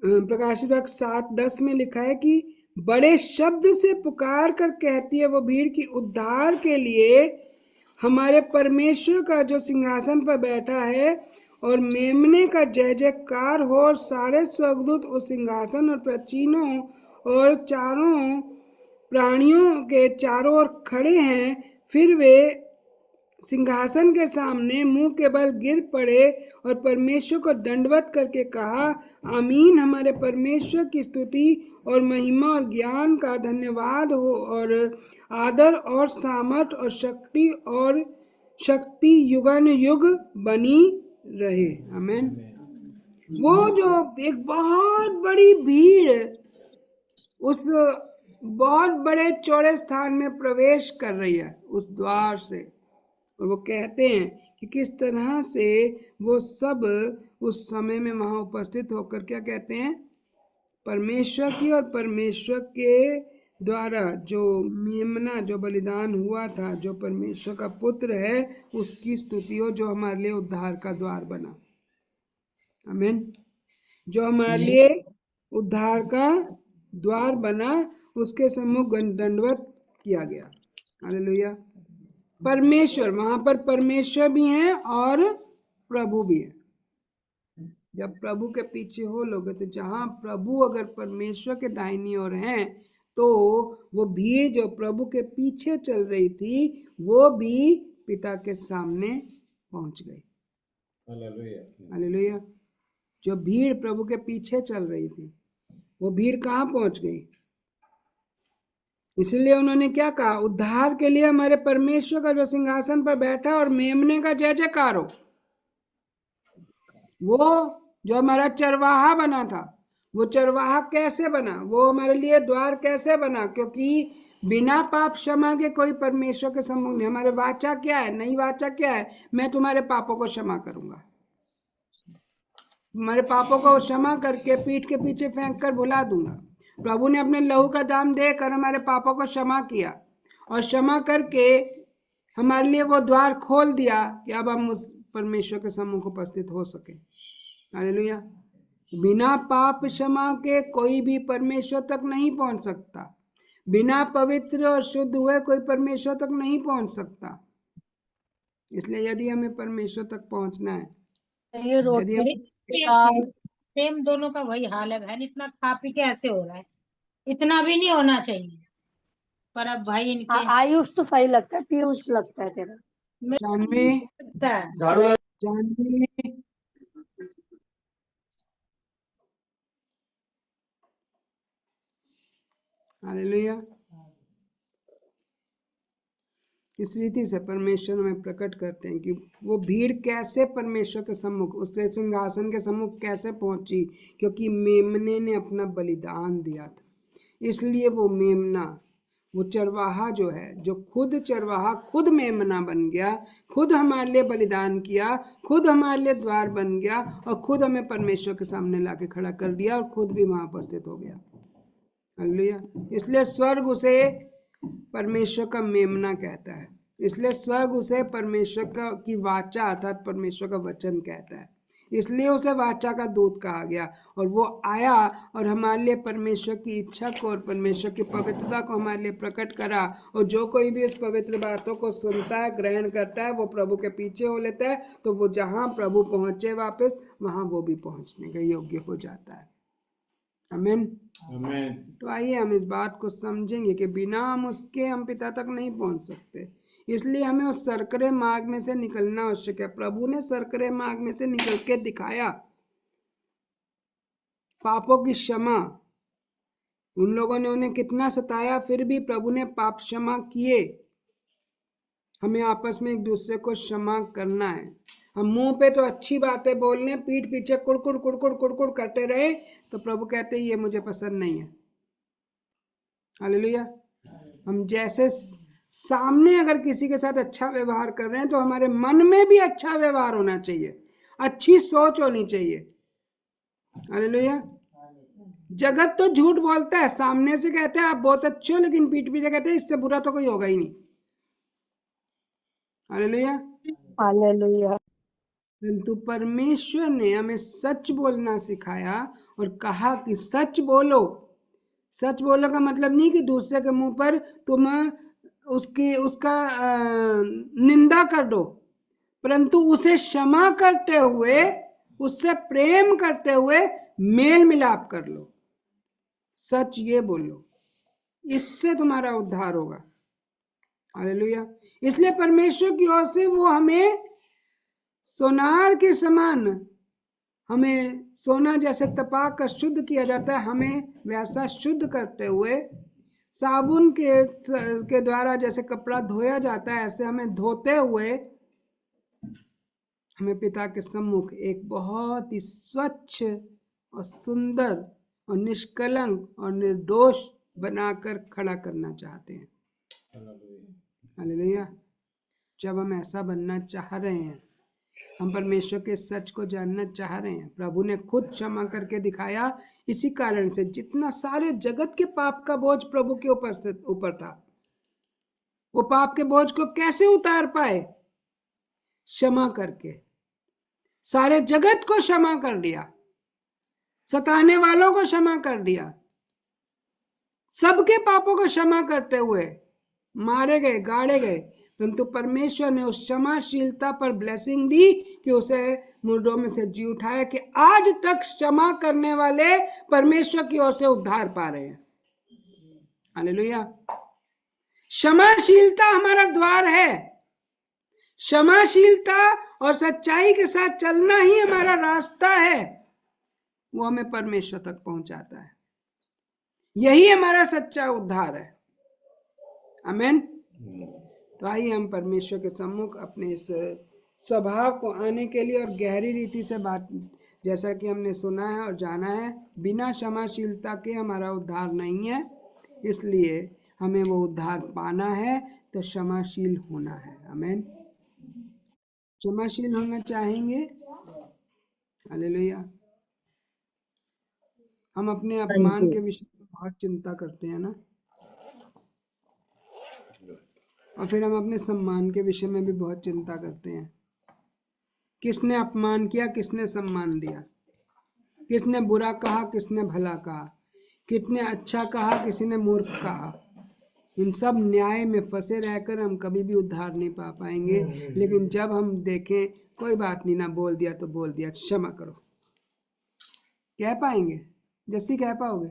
प्रकाशित वाक्य 7:10 में लिखा है कि बड़े शब्द से पुकार कर कहती है वो भीड़ की उद्धार के लिए हमारे परमेश्वर का जो सिंहासन पर बैठा है और मेमने का जय जयकार हो, और सारे स्वर्गदूत उस सिंहासन और प्राचीनों और चारों प्राणियों के चारों ओर खड़े हैं। फिर वे सिंहासन के सामने मुंह के बल गिर पड़े और परमेश्वर को दंडवत करके कहा, आमीन। हमारे परमेश्वर की स्तुति और महिमा और ज्ञान का धन्यवाद हो और आदर और सामर्थ और शक्ति युगानुयुग बनी रहे। आमीन। वो जो एक बहुत बड़ी भीड़ उस बहुत बड़े चौड़े स्थान में प्रवेश कर रही है उस द्वार से, और वो कहते हैं कि किस तरह से वो सब उस समय में वहां उपस्थित होकर क्या कहते हैं, परमेश्वर की और परमेश्वर के द्वारा जो मेमना जो बलिदान हुआ था, जो परमेश्वर का पुत्र है, उसकी स्तुति हो, जो हमारे लिए उद्धार का द्वार बना। आमीन। जो हमारे लिए उद्धार का द्वार बना, उसके सम्मुख दंडवत किया गया। हालेलुया। परमेश्वर, वहां पर परमेश्वर भी हैं और प्रभु भी है। जब प्रभु के पीछे हो लोगे तो जहां प्रभु अगर परमेश्वर के दाहिनी ओर हैं तो वो भीड़ जो प्रभु के पीछे चल रही थी वो भी पिता के सामने पहुंच गई। हालेलुया। जो भीड़ प्रभु के पीछे चल रही थी वो भीड़ कहाँ पहुंच गई? इसलिए उन्होंने क्या कहा, उद्धार के लिए हमारे परमेश्वर का जो सिंहासन पर बैठा और मेमने का जय जयकार हो। वो जो हमारा चरवाहा बना था, वो चरवाहा कैसे बना, वो हमारे लिए द्वार कैसे बना? क्योंकि बिना पाप क्षमा के कोई परमेश्वर के सम्मुख नहीं। हमारे वाचा क्या है, नई वाचा क्या है, मैं तुम्हारे पापों को क्षमा करूंगा। तुम्हारे पापों को क्षमा करके पीठ के पीछे फेंक कर भुला दूंगा। प्रभु ने अपने लहू का दाम देकर हमारे पापों को क्षमा किया और क्षमा करके हमारे लिए वो द्वार खोल दिया कि अब हम उस परमेश्वर के सम्मुख उपस्थित हो सके। हालेलुया। बिना पाप क्षमा के कोई भी परमेश्वर तक नहीं पहुंच सकता। बिना पवित्र और शुद्ध हुए कोई परमेश्वर तक नहीं पहुंच सकता। इसलिए यदि हमें परमेश्वर तक पहुंचना है, ये यदि हम सेम दोनों का वही हाल है बहन। इतना खा पी के ऐसे हो रहा है, इतना भी नहीं होना चाहिए। पर अब भाई इनके आयुष तो सही लगता है, पीयूष लगता है तेरा। जानवी लगता है जानवी हालेलुया। इस रीति से परमेश्वर में प्रकट करते हैं कि वो भीड़ कैसे परमेश्वर के सम्मुख, उसके सिंहासन के सम्मुख कैसे पहुंची, क्योंकि मेमने ने अपना बलिदान दिया था। इसलिए वो मेमना, वो चरवाहा जो है, जो खुद चरवाहा खुद मेमना बन गया, खुद हमारे लिए बलिदान किया, खुद हमारे लिए द्वार बन गया और खुद हमें परमेश्वर के सामने लाके खड़ा कर दिया और खुद भी वहां उपस्थित हो गया। हालेलुया। इसलिए स्वर्ग उसे परमेश्वर का मेमना कहता है। इसलिए स्वर्ग उसे परमेश्वर का की वाचा अर्थात परमेश्वर का वचन कहता है। इसलिए उसे वाचा का दूत कहा गया और वो आया और हमारे लिए परमेश्वर की इच्छा को और परमेश्वर की पवित्रता को हमारे लिए प्रकट करा। और जो कोई भी उस पवित्र बातों को सुनता है, ग्रहण करता है, वो प्रभु के पीछे हो लेता है, तो वो जहाँ प्रभु पहुंचे वापस, वहां वो भी पहुंचने के योग्य हो जाता है। आमीन। तो आइए हम इस बात को समझेंगे कि बिना हम उसके हम पिता तक नहीं पहुंच सकते। इसलिए हमें उस सरकरे मार्ग में से निकलना आवश्यक है। प्रभु ने सरकरे मार्ग में से निकल के दिखाया। पापों की क्षमा, उन लोगों ने उन्हें कितना सताया, फिर भी प्रभु ने पाप क्षमा किए। हमें आपस में एक दूसरे को क्षमा करना है। हम मुंह पे तो अच्छी बातें बोल लें, पीठ पीछे कुड़कुड़ कुड़कुड़ कुड़कुड़ करते रहे, तो प्रभु कहते हैं ये मुझे पसंद नहीं है। हालेलुया। हम जैसे सामने अगर किसी के साथ अच्छा व्यवहार कर रहे हैं, तो हमारे मन में भी अच्छा व्यवहार होना चाहिए, अच्छी सोच होनी चाहिए। हालेलुया। जगत तो झूठ बोलता है, सामने से कहते हैं आप बहुत अच्छे हो, लेकिन पीठ पीछे कहते हैं इससे बुरा तो कोई होगा ही नहीं। हालेलुया। हालेलुया। परंतु परमेश्वर ने हमें सच बोलना सिखाया और कहा कि सच बोलो। सच बोलो का मतलब नहीं कि दूसरे के मुंह पर तुम उसका निंदा कर दो, परंतु उसे क्षमा करते हुए, उससे प्रेम करते हुए मेल मिलाप कर लो। सच ये बोलो, इससे तुम्हारा उद्धार होगा। हालेलुया। इसलिए परमेश्वर की ओर से वो हमें सोनार के समान, हमें सोना जैसे तपा कर शुद्ध किया जाता है, हमें वैसा शुद्ध करते हुए, साबुन के द्वारा जैसे कपड़ा धोया जाता है, ऐसे हमें धोते हुए हमें पिता के सम्मुख एक बहुत ही स्वच्छ और सुंदर और निष्कलंक और निर्दोष बनाकर खड़ा करना चाहते हैं। हालेलुया। जब हम ऐसा बनना चाह रहे हैं, हम परमेश्वर के सच को जानना चाह रहे हैं, प्रभु ने खुद क्षमा करके दिखाया। इसी कारण से जितना सारे जगत के पाप का बोझ प्रभु के ऊपर था, वो पाप के बोझ को कैसे उतार पाए? क्षमा करके। सारे जगत को क्षमा कर दिया, सताने वालों को क्षमा कर दिया, सबके पापों को क्षमा करते हुए मारे गए, गाड़े गए, परंतु परमेश्वर ने उस क्षमाशीलता पर ब्लेसिंग दी कि उसे मुर्दों में से जी उठाया, कि आज तक क्षमा करने वाले परमेश्वर की ओर से उद्धार पा रहे हैं। हालेलुया। क्षमाशीलता हमारा द्वार है। क्षमाशीलता और सच्चाई के साथ चलना ही हमारा रास्ता है, वो हमें परमेश्वर तक पहुंचाता है। यही हमारा सच्चा उद्धार है। आमीन। तो आइए हम परमेश्वर के सम्मुख अपने इस स्वभाव को आने के लिए और गहरी रीति से बात, जैसा कि हमने सुना है और जाना है, बिना क्षमाशीलता के हमारा उद्धार नहीं है। इसलिए हमें वो उद्धार पाना है तो क्षमाशील होना है। आमीन। क्षमाशील होना चाहेंगे? हालेलुया। हम अपने अपमान के विषय में बहुत चिंता करते हैं ना, और फिर हम अपने सम्मान के विषय में भी बहुत चिंता करते हैं। किसने अपमान किया, किसने सम्मान दिया, किसने बुरा कहा, किसने भला कहा, किसने अच्छा कहा, किसी ने मूर्ख कहा। इन सब न्याय में फंसे रहकर हम कभी भी उद्धार नहीं पा पाएंगे। लेकिन जब हम देखें कोई बात नहीं, ना बोल दिया तो बोल दिया, क्षमा करो, कह पाएंगे? जैसी कह पाओगे?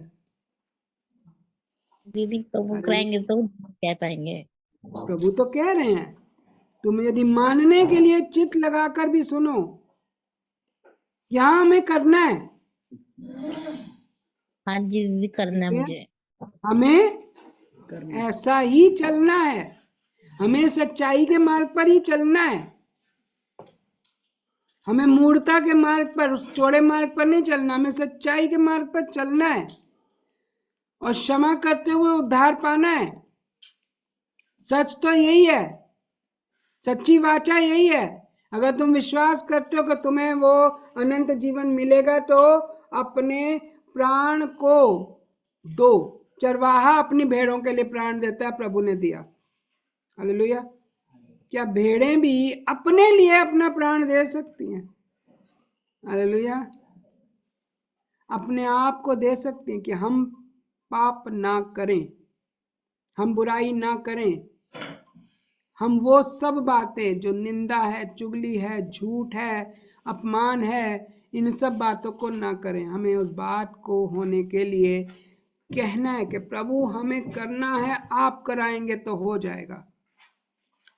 दीदी प्रभु अरे कहेंगे तो कह पाएंगे। प्रभु तो कह रहे हैं, तुम यदि मानने के लिए चित्त लगाकर भी सुनो, यहाँ हमें करना है। हाँ जी दीदी, करना है मुझे। हमें ऐसा ही चलना है, हमें सच्चाई के मार्ग पर ही चलना है। हमें मूर्खता के मार्ग पर, उस चौड़े मार्ग पर नहीं चलना, हमें सच्चाई के मार्ग पर चलना है और क्षमा करते हुए उद्धार पाना है। सच तो यही है, सच्ची वाचा यही है। अगर तुम विश्वास करते हो कि तुम्हें वो अनंत जीवन मिलेगा तो अपने प्राण को दो। चरवाहा अपनी भेड़ों के लिए प्राण देता है, प्रभु ने दिया। हालेलुया। क्या भेड़ें भी अपने लिए अपना प्राण दे सकती हैं? हालेलुया। अपने आप को दे सकती हैं कि हम पाप ना करें, हम बुराई ना करें, हम वो सब बातें जो निंदा है, चुगली है, झूठ है, अपमान है, इन सब बातों को ना करें। हमें उस बात को होने के लिए कहना है कि प्रभु हमें करना है, आप कराएंगे तो हो जाएगा।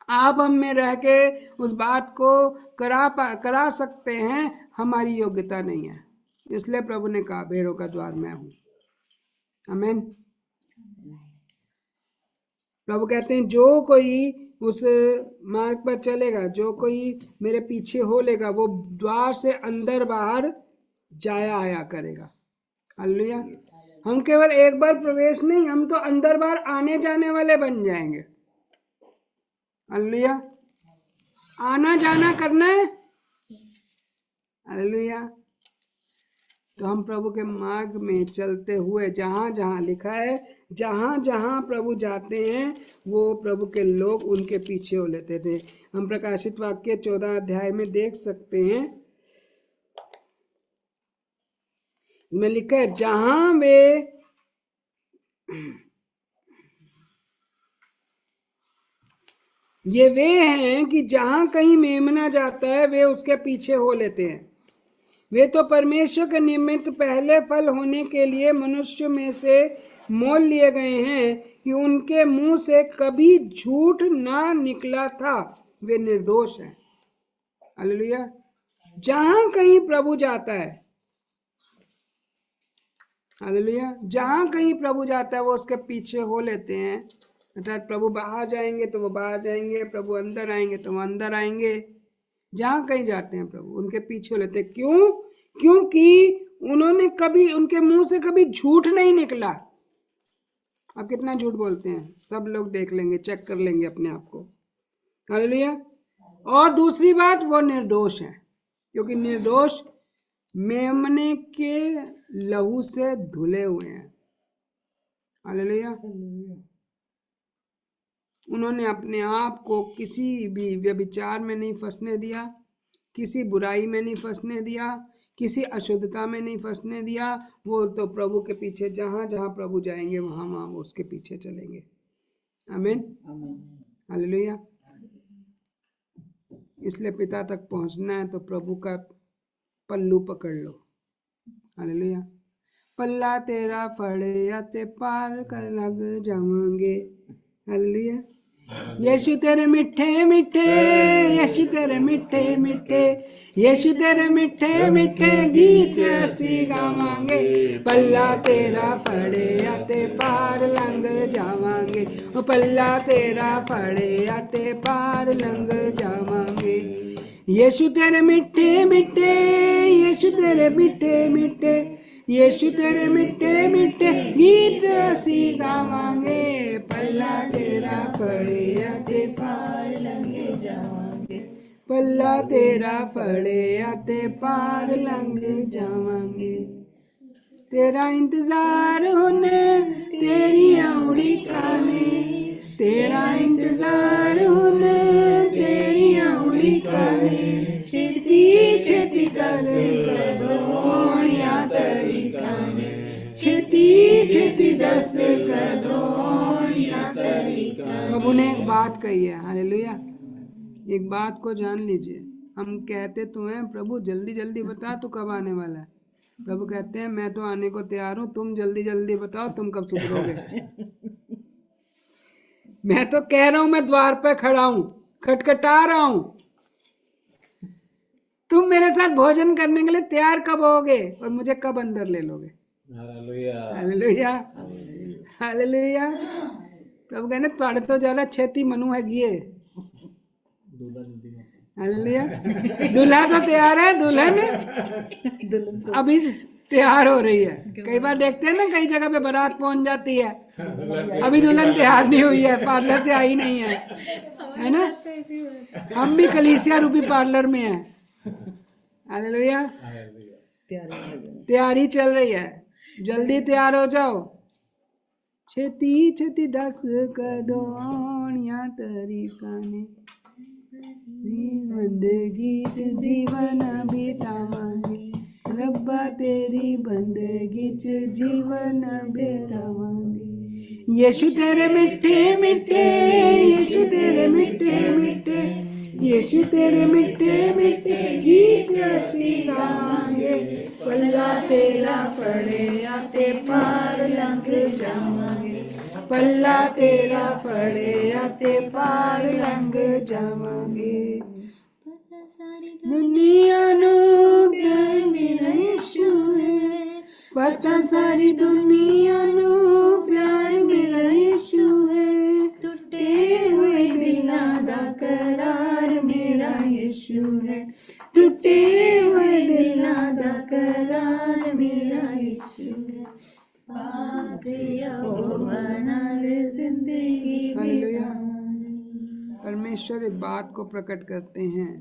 आप हम में रह के उस बात को करा सकते हैं, हमारी योग्यता नहीं है। इसलिए प्रभु ने कहा भेड़ों का द्वार मैं हूं। आमीन। प्रभु कहते हैं जो कोई उस मार्ग पर चलेगा, जो कोई मेरे पीछे हो लेगा, वो द्वार से अंदर बाहर जाया आया करेगा। हालेलुया। हम केवल एक बार प्रवेश नहीं, हम तो अंदर बाहर आने जाने वाले बन जाएंगे। हालेलुया। आना जाना करना है। हालेलुया। तो हम प्रभु के मार्ग में चलते हुए, जहाँ जहाँ लिखा है, जहाँ जहाँ प्रभु जाते हैं वो प्रभु के लोग उनके पीछे हो लेते थे। हम प्रकाशित वाक्य 14 अध्याय में देख सकते हैं, में लिखा है जहाँ वे हैं कि जहाँ कहीं मेमना जाता है वे उसके पीछे हो लेते हैं। वे तो परमेश्वर के निमित्त पहले फल होने के लिए मनुष्य में से मोल लिए गए हैं कि उनके मुंह से कभी झूठ ना निकला था। वे निर्दोष हैं। हालेलुया। जहां कहीं प्रभु जाता है, हालेलुया, जहां कहीं प्रभु जाता है वो उसके पीछे हो लेते हैं। अर्थात प्रभु बाहर जाएंगे तो वो बाहर जाएंगे, प्रभु अंदर आएंगे तो वो अंदर आएंगे। जहां कहीं जाते हैं प्रभु उनके पीछे लेते हैं। क्यों? क्योंकि उन्होंने कभी, उनके मुंह से कभी झूठ नहीं निकला। आप कितना झूठ बोलते हैं सब लोग देख लेंगे, चेक कर लेंगे अपने आप को। हालेलुया। और दूसरी बात, वो निर्दोष है, क्योंकि निर्दोष मेमने के लहू से धुले हुए हैं। हालेलुया। उन्होंने अपने आप को किसी भी व्यभिचार में नहीं फंसने दिया, किसी बुराई में नहीं फंसने दिया, किसी अशुद्धता में नहीं फंसने दिया। वो तो प्रभु के पीछे जहाँ जहाँ प्रभु जाएंगे वहाँ वहाँ वो उसके पीछे चलेंगे। आमीन। हालेलुया। इसलिए पिता तक पहुँचना है तो प्रभु का पल्लू पकड़ लो। हालेलुया। पल्ला तेरा फड़े ते पार कर लग जावांगे। हालेलुया। यीशु तेरे मिठे मिठे, यीशु तेरे मिठे मिठे, यीशु तेरे मिठे मिठे गीत ऐसी गावांगे। पल्ला तेरा फड़े ते पार लंघ जावांगे। ओ पल्ला तेरा फड़े ते पार लंघ जावांगे। यीशु तेरे मिठे मिठे, यीशु तेरे मिठे मिठे, यीशु तेरे मिठे मिठे गीत असी गावांगे, पल्ला तेरा फड़िया ते पार लंघ जावांगे, पल्ला तेरा फड़िया ते पार लंघ जावांगे। तेरा इंतजार होने तेरी उड़ीका ने, तेरा इंतजार होने तेरी उड़ीका ने, छेती छेती दस कदोणिया तरीका ने, छेती छेती दस कदोणिया तरीका। प्रभु ने एक बात कही है, हालेलुया। एक बात को जान लीजिए, हम कहते तो हैं प्रभु जल्दी जल्दी बता तू कब आने वाला है। प्रभु कहते हैं मैं तो आने को तैयार हूँ, तुम जल्दी जल्दी बताओ तुम कब सुधरोगे। मैं तो कह रहा हूं मैं द्वार पे खड़ा हूं, खटखटा रहा हूं, तुम मेरे साथ भोजन करने के लिए तैयार कब होगे और मुझे कब अंदर ले लोगे। Hallelujah hallelujah. प्रभु कहने तुहाड़े तो ज्यादा छेती मनु है गिए। हालेलुया। दूल्हा तो तैयार है, दुल्हन अभी तैयार हो रही है। कई बार देखते हैं ना कई जगह पे बारात पहुंच जाती है, अभी दुल्हन तैयार नहीं हुई है, पार्लर से आई नहीं है ना। हम भी कलीसिया रूपी पार्लर में हैं। हालेलुया। तैयारी चल रही है, जल्दी तैयार हो जाओ। छेती छेती दस कदोणिया तरीका ने, बंदगी च जीवन बितावांगे, रब्बा तेरी बंदगी च जीवन बितावांगे। यीशु तेरे मिठे मिठे, यीशु तेरे मिठे मिठे, यीशु तेरे मिठे मिठे गीत असी गावांगे, पल्ला तेरा फड़िया ते पार लंघ जावांगे, पल्ला तेरा फड़िया ते पार लंघ जावांगे। दुनिया नो प्यार मेरा यीशु है, पता सारी दुनिया नो प्यार मेरा यीशु है, टूटे हुए दिलां दा करार मेरा यीशु है, टूटे हुए दिलां दा करार मेरा यीशु है, पाक यहोवा नाल जिंदगी बिताऊंगी। परमेश्वर एक बात को प्रकट करते हैं।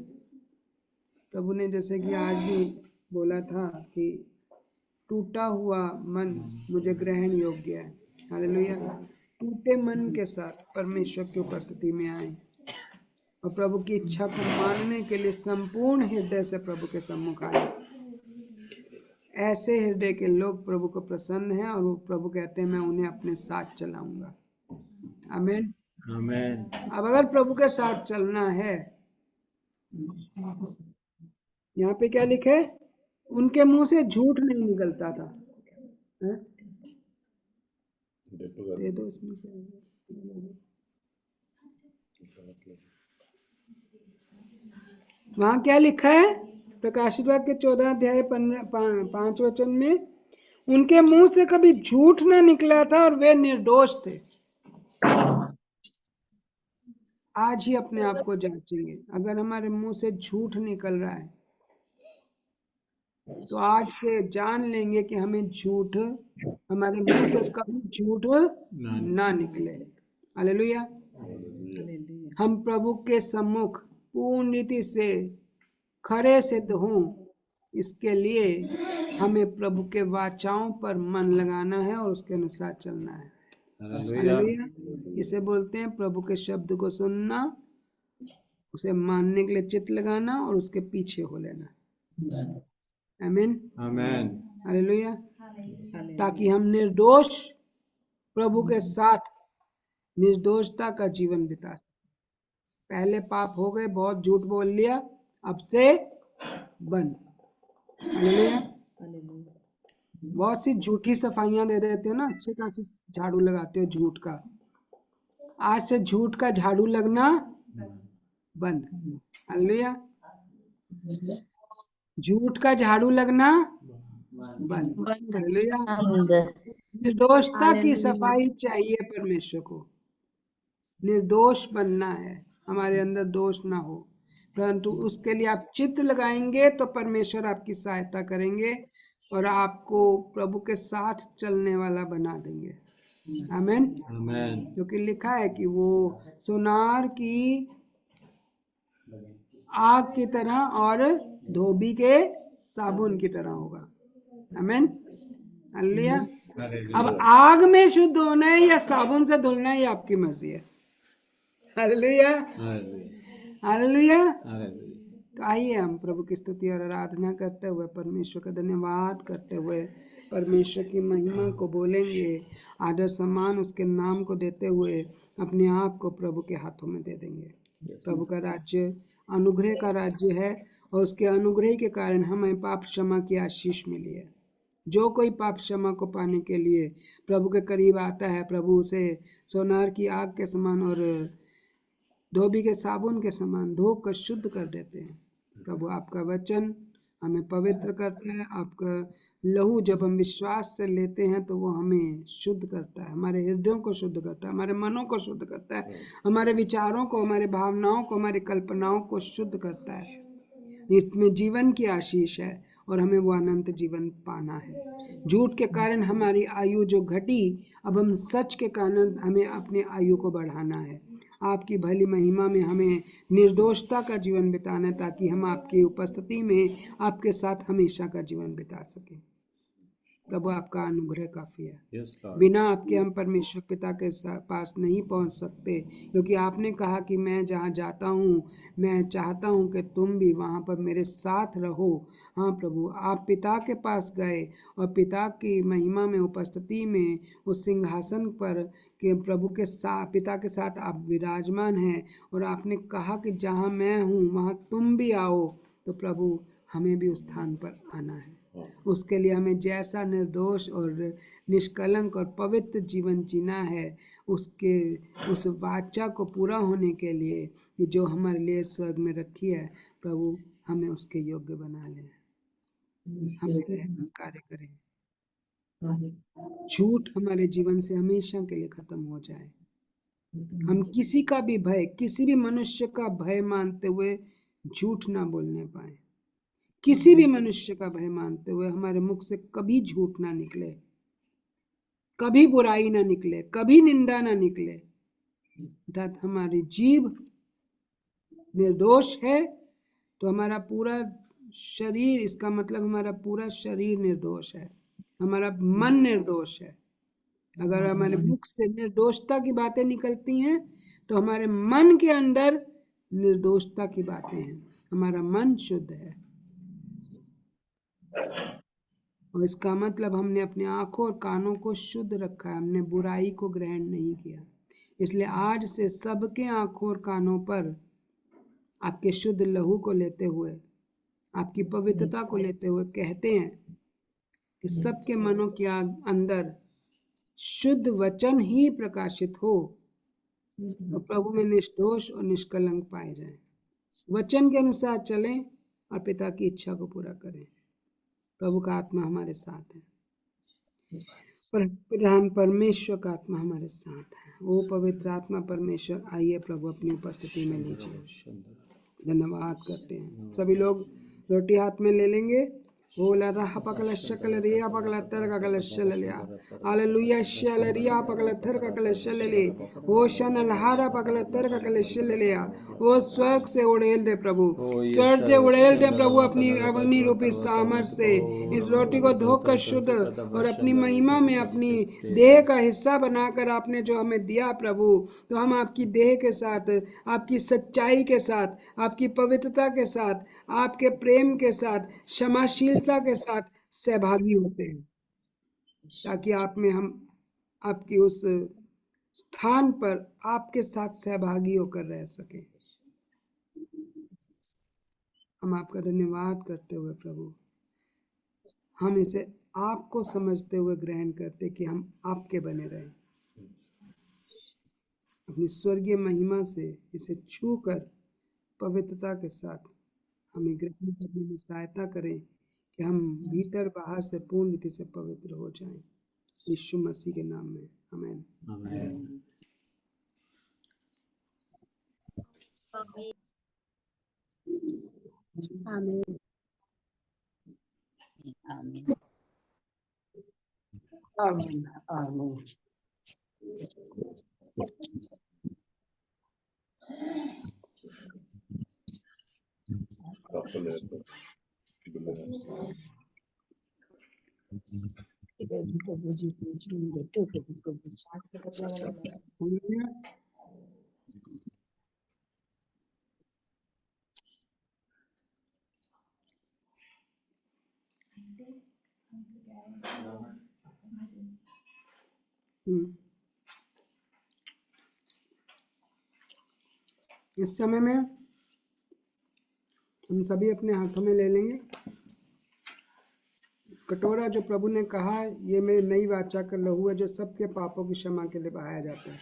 प्रभु ने जैसे कि आज भी बोला था कि टूटा हुआ मन मुझे ग्रहण योग्य है। हालेलुया। टूटे मन के साथ परमेश्वर की उपस्थिति में आए और प्रभु की इच्छा को मानने के लिए संपूर्ण हृदय से प्रभु के सम्मुख आए। ऐसे हृदय के लोग प्रभु को प्रसन्न हैं और वो प्रभु कहते हैं मैं उन्हें अपने साथ चलाऊंगा। आमीन आमीन। अब अगर प्रभु के साथ चलना है, यहाँ पे क्या लिखे, उनके मुंह से झूठ नहीं निकलता था। है? दे दो इसमें से। वहां क्या लिखा है प्रकाशित वाक्य 14 अध्याय 5 वचन में, उनके मुंह से कभी झूठ ना निकला था और वे निर्दोष थे। आज ही अपने आप को जांचेंगे, अगर हमारे मुंह से झूठ निकल रहा है तो आज से जान लेंगे कि हमें झूठ, हमारे मुंह से कभी झूठ ना निकले। हालेलुया। हम प्रभु के सम्मुख पूर्ण रीति से खरे सिद्ध हों, इसके लिए हमें प्रभु के वाचाओं पर मन लगाना है और उसके अनुसार चलना है। हालेलुया। इसे बोलते हैं प्रभु के शब्द को सुनना, उसे मानने के लिए चित्त लगाना और उसके पीछे हो लेना। आमीन आमीन। हालेलुया। ताकि हम निर्दोष प्रभु के साथ निर्दोषता का जीवन बिता सकें। पहले पाप हो गए, बहुत झूठ बोल लिया, अब से बंद। हालेलुया। बहुत सी झूठी सफाइयां दे देते हो ना, अच्छे खासी झाड़ू लगाते हो झूठ का, आज से झूठ का झाड़ू लगना बंद। हालेलुया। झूठ का झाड़ू लगना बंद। हालेलुया। निर्दोषता की सफाई चाहिए परमेश्वर को, निर्दोष बनना है, हमारे अंदर दोष ना हो, परंतु उसके लिए आप चित्त लगाएंगे तो परमेश्वर आपकी सहायता करेंगे। और आपको प्रभु के साथ चलने वाला बना देंगे। आमीन। आमेन। क्योंकि लिखा है कि वो सोनार की आग की तरह और धोबी के साबुन की तरह होगा। आमीन। हालेलुया। अब आग में शुद्ध होना है या साबुन से धुलना है, ये आपकी मर्जी है। हालेलुया। हालेलुया। तो आइए हम प्रभु की स्तुति और आराधना करते हुए, परमेश्वर का धन्यवाद करते हुए, परमेश्वर की महिमा को बोलेंगे, आदर सम्मान उसके नाम को देते हुए अपने आप को प्रभु के हाथों में दे देंगे। प्रभु का राज्य अनुग्रह का राज्य है और उसके अनुग्रह के कारण हमें पाप क्षमा की आशीष मिली है। जो कोई पाप क्षमा को पाने के लिए प्रभु के करीब आता है, प्रभु उसे सोनार की आग के समान और धोबी के साबुन के समान धोकर शुद्ध कर देते हैं। प्रभु आपका वचन हमें पवित्र करता है। आपका लहू जब हम विश्वास से लेते हैं तो वो हमें शुद्ध करता है, हमारे हृदयों को शुद्ध करता है, हमारे मनों को शुद्ध करता है, हमारे विचारों को, हमारे भावनाओं को, हमारी कल्पनाओं को शुद्ध करता है। इसमें जीवन की आशीष है और हमें वो अनंत जीवन पाना है। झूठ के कारण हमारी आयु जो घटी, अब हम सच के कारण हमें अपनी आयु को बढ़ाना है। आपकी भली महिमा में हमें निर्दोषता का जीवन बिताना है, ताकि हम आपकी उपस्थिति में आपके साथ हमेशा का जीवन बिता सकें। प्रभु आपका अनुग्रह काफी है। बिना आपके हम परमेश्वर पिता के पास नहीं पहुंच सकते, क्योंकि आपने कहा कि मैं जहां जाता हूं, मैं चाहता हूं कि तुम भी वहां पर मेरे साथ रहो। हाँ प्रभु, आप पिता के पास गए और पिता की महिमा में उपस्थिति में उस सिंहासन पर कि प्रभु के साथ, पिता के साथ आप विराजमान हैं, और आपने कहा कि जहां मैं हूं वहां तुम भी आओ। तो प्रभु हमें भी उस स्थान पर आना है। उसके लिए हमें जैसा निर्दोष और निष्कलंक और पवित्र जीवन जीना है, उसके उस वाचा को पूरा होने के लिए कि जो हमारे लिए स्वर्ग में रखी है, प्रभु हमें उसके योग्य बना ले। हमें रहम कार्य करें, झूठ हमारे जीवन से हमेशा के लिए खत्म हो जाए। हम किसी का भी भय, किसी भी मनुष्य का भय मानते हुए झूठ ना बोलने पाए। किसी भी मनुष्य का भय मानते हुए हमारे मुख से कभी झूठ ना निकले, कभी बुराई ना निकले, कभी निंदा ना निकले। अर्थात हमारी जीभ निर्दोष है तो हमारा पूरा शरीर, इसका मतलब हमारा पूरा शरीर निर्दोष है, हमारा मन निर्दोष है। अगर हमारे मुख से निर्दोषता की बातें निकलती हैं तो हमारे मन के अंदर निर्दोषता की बातें हैं। हमारा मन शुद्ध है, और इसका मतलब हमने अपने आंखों और कानों को शुद्ध रखा है, हमने बुराई को ग्रहण नहीं किया। इसलिए आज से सबके आंखों और कानों पर आपके शुद्ध लहू को लेते हुए, आपकी पवित्रता को लेते हुए कहते हैं कि सबके मनों के अंदर शुद्ध वचन ही प्रकाशित हो और प्रभु में निर्दोष और निष्कलंक पाए जाएं। वचन के अनुसार चलें और पिता की इच्छा को पूरा करें। प्रभु का आत्मा हमारे साथ है, प्रधान परमेश्वर का आत्मा हमारे साथ है। वो पवित्र आत्मा परमेश्वर, आइए प्रभु अपनी उपस्थिति में लीजिए। धन्यवाद करते हैं। सभी लोग रोटी हाथ में ले लेंगे। ओला रहा पकल शकल रिया पकल तर का कल शल लिया। हालेलुया शल रिया पकल थर का कल शल ले। ओ शन लहारा पकल तर का कल शल लिया। वो स्वर्ग से उड़ेल दे प्रभु, स्वर्ग से उड़ेल दे प्रभु अपनी अग्नि रूपी सामर्थ से इस रोटी को धोकर शुद्ध और अपनी महिमा में अपनी देह का हिस्सा बनाकर आपने जो हमें दिया प्रभु, तो हम आपकी देह के साथ, आपकी सच्चाई के साथ, आपकी पवित्रता के साथ, आपके प्रेम के साथ, क्षमाशीलता के साथ सहभागी होते हैं, ताकि आप में हम आपकी उस स्थान पर आपके साथ सहभागी होकर रह सकें। हम आपका धन्यवाद करते हुए प्रभु, हम इसे आपको समझते हुए ग्रहण करते कि हम आपके बने रहें। अपनी स्वर्गीय महिमा से इसे छूकर पवित्रता के साथ हमें ग्रहण करने में सहायता करें कि हम भीतर बाहर से पूर्ण रीति से पवित्र हो जाएं। यीशु मसीह के नाम में आमीन। आमीन। आमीन। आमीन आमीन। इस समय में हम सभी अपने हाथों में ले लेंगे कटोरा जो प्रभु ने कहा, ये मेरी नई वाचा का लहू है जो सबके पापों की क्षमा के लिए बहाया जाता है।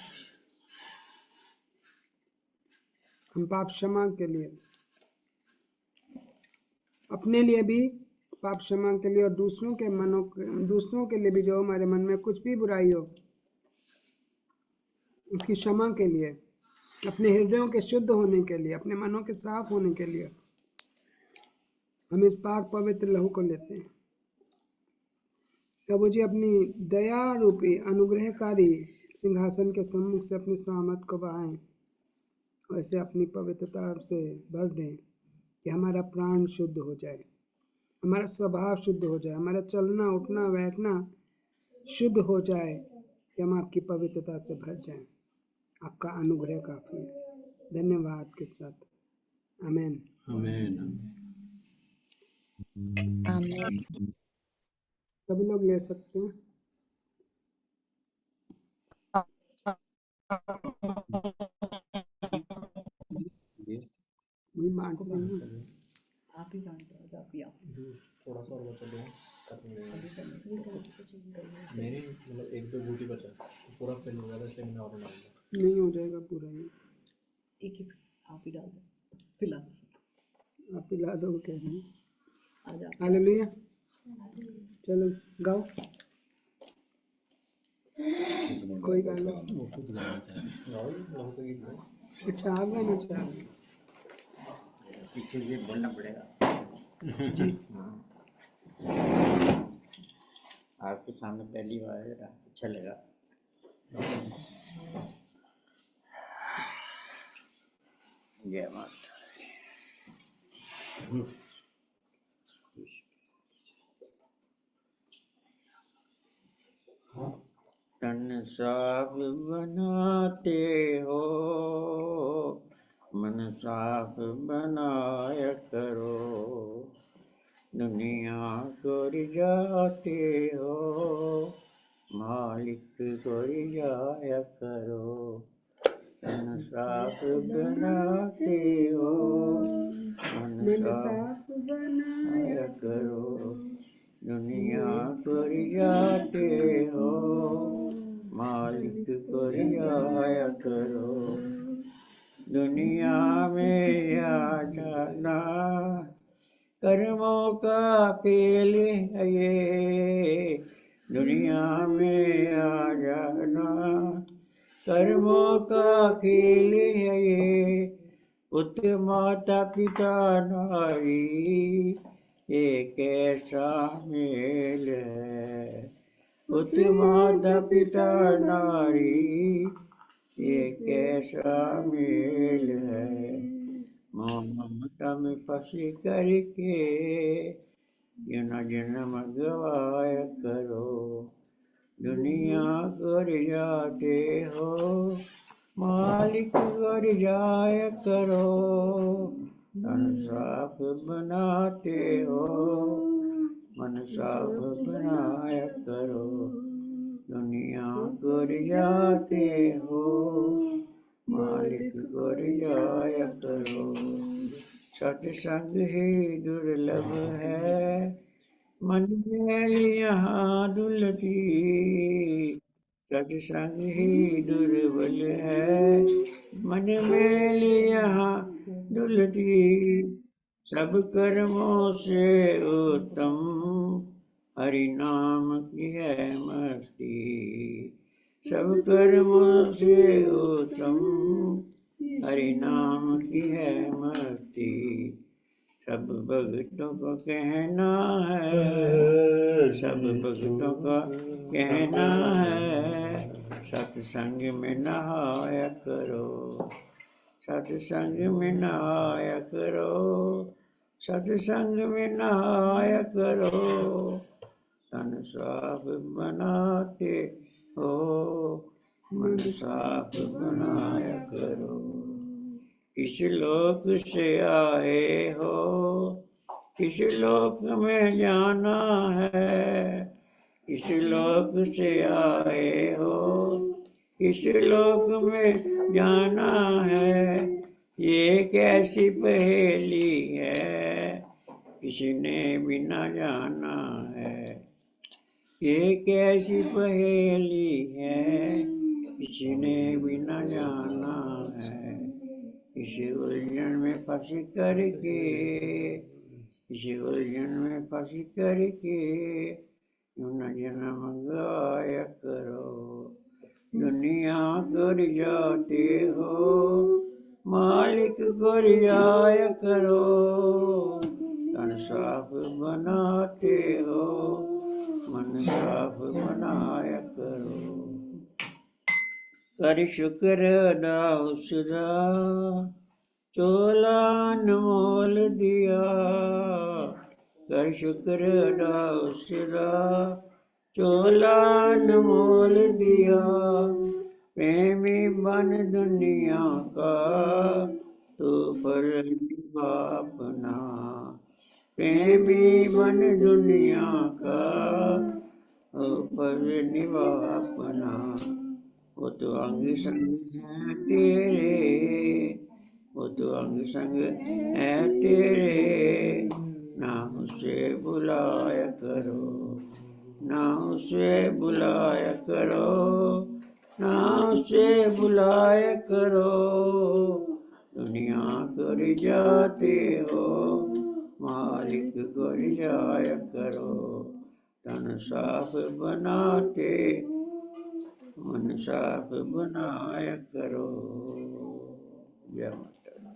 हम पाप क्षमा के लिए, अपने लिए भी पाप क्षमा के लिए और दूसरों के लिए भी जो हमारे मन में कुछ भी बुराई हो उसकी क्षमा के लिए, अपने हृदयों के शुद्ध होने के लिए, अपने मनों के साफ होने के लिए हम इस पाक पवित्र लहू को लेते हैं। प्रभु जी अपनी दया रूपी अनुग्रहकारी सिंहासन के सम्मुख से अपनी सहमत को बहाएं और इसे अपनी पवित्रता से भर दें कि हमारा प्राण शुद्ध हो जाए, हमारा स्वभाव शुद्ध हो जाए, हमारा चलना उठना बैठना शुद्ध हो जाए, कि हम आपकी पवित्रता से भर जाएं। आपका अनुग्रह काफी है। धन्यवाद के साथ आमीन आमीन। आमीन। सभी लोग ले सकते हैं। वही बांट देंगे। आप ही बांट दो, आप ही आओ। जूस थोड़ा सा और बचा दो, मेरी मतलब एक दो बूटी बचा तो पूरा फिल हो गया था, इसलिए मैंने और डाल दिया। नहीं हो जाएगा पूरा ये, एक एक आप ही डाल दो, पिला दो सबको। आप पिला दो कह रहे हैं। आ जाओ। हालेलुया। चलो गाओ, कोई गाना। अच्छा आप गाना चाहेंगे? पीछे ये बोलना पड़ेगा। आपके सामने पहली बार है, अच्छा लगा। जय माता। तन साफ बनाते हो, मन साफ बनाया करो, दुनिया को रिझाते हो, मालिक को रिझाया करो। तन साफ बनाते हो, मन साफ बनाया करो, दुनिया को रिझाते हो, मालिक को रिझाया करो। दुनिया में आ जाना कर्मों का फेल है ये, दुनिया में आ जाना कर्मों का खेल है ये। पुत्र माता पिता नारी एक ऐसा मेल है, पुत्र माता पिता नारी एक ऐसा मेल है। ममता में फंसी करके जन्म गवाया करो, दुनिया को रिझाते हो, मालिक को रिझाया करो। तन साफ बनाते हो, मन साफ बनाया करो, दुनिया को रिझाते हो, मालिक को रिझाया करो। सत्संग ही दुर्लभ है, मन में यहाँ दुलती, सत्संग ही दुर्बल है, मन में यहाँ दुलती। सब कर्मों से उत्तम हरि नाम की है मस्ती, सब कर्मों से उत्तम हरि नाम की है मस्ती। सब भक्तों को कहना है, सब भक्तों का कहना है, सत्संग में नहाया करो, सत्संग में नहाया करो, सत्संग में नहाया करो, तन साफ बनाते हो, मन साफ बनाया करो। इस लोक से आए हो, इस लोक में जाना है, इस लोक से आए हो, इस लोक में जाना है। ये कैसी पहेली है, किसने भी न जाना है। ये कैसी पहेली है, किसने भी न जाना है। इस उलझन में फंस करके, इस उलझन में फंस करके न जन्म गाया करो। दुनिया कर जाते हो, मालिक कर जाया करो, तन साफ बनाते हो, मन साफ बनाया करो। कर शुक्र अदा उसका, चोला अनमोल दिया, कर शुक्र अदा उसका, चोला अनमोल दिया। प्रेमी बन दुनिया का, तो पर अपना, प्रेमी बन दुनिया का, पर निभा अपना। वो तो अंग संग है तेरे, वो तो अंग संग है तेरे, ना उसे बुलाया करो, ना उसे बुलाया करो, ना उसे बुलाया करो। दुनिया कर जाते हो, मालिक कर जाया करो, तन साफ बनाते, मन साफ बनाया करो। जय माता दी।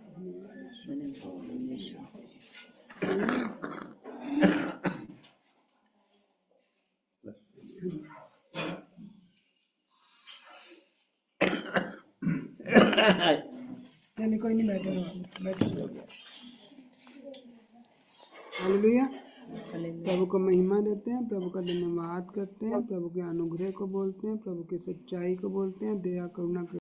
चलिए कोई नहीं, बैठे रहो, बैठे रहो। हालेलुया। प्रभु को महिमा देते हैं, प्रभु का धन्यवाद करते हैं, प्रभु के अनुग्रह को बोलते हैं, प्रभु की सच्चाई को बोलते हैं, दया करुणा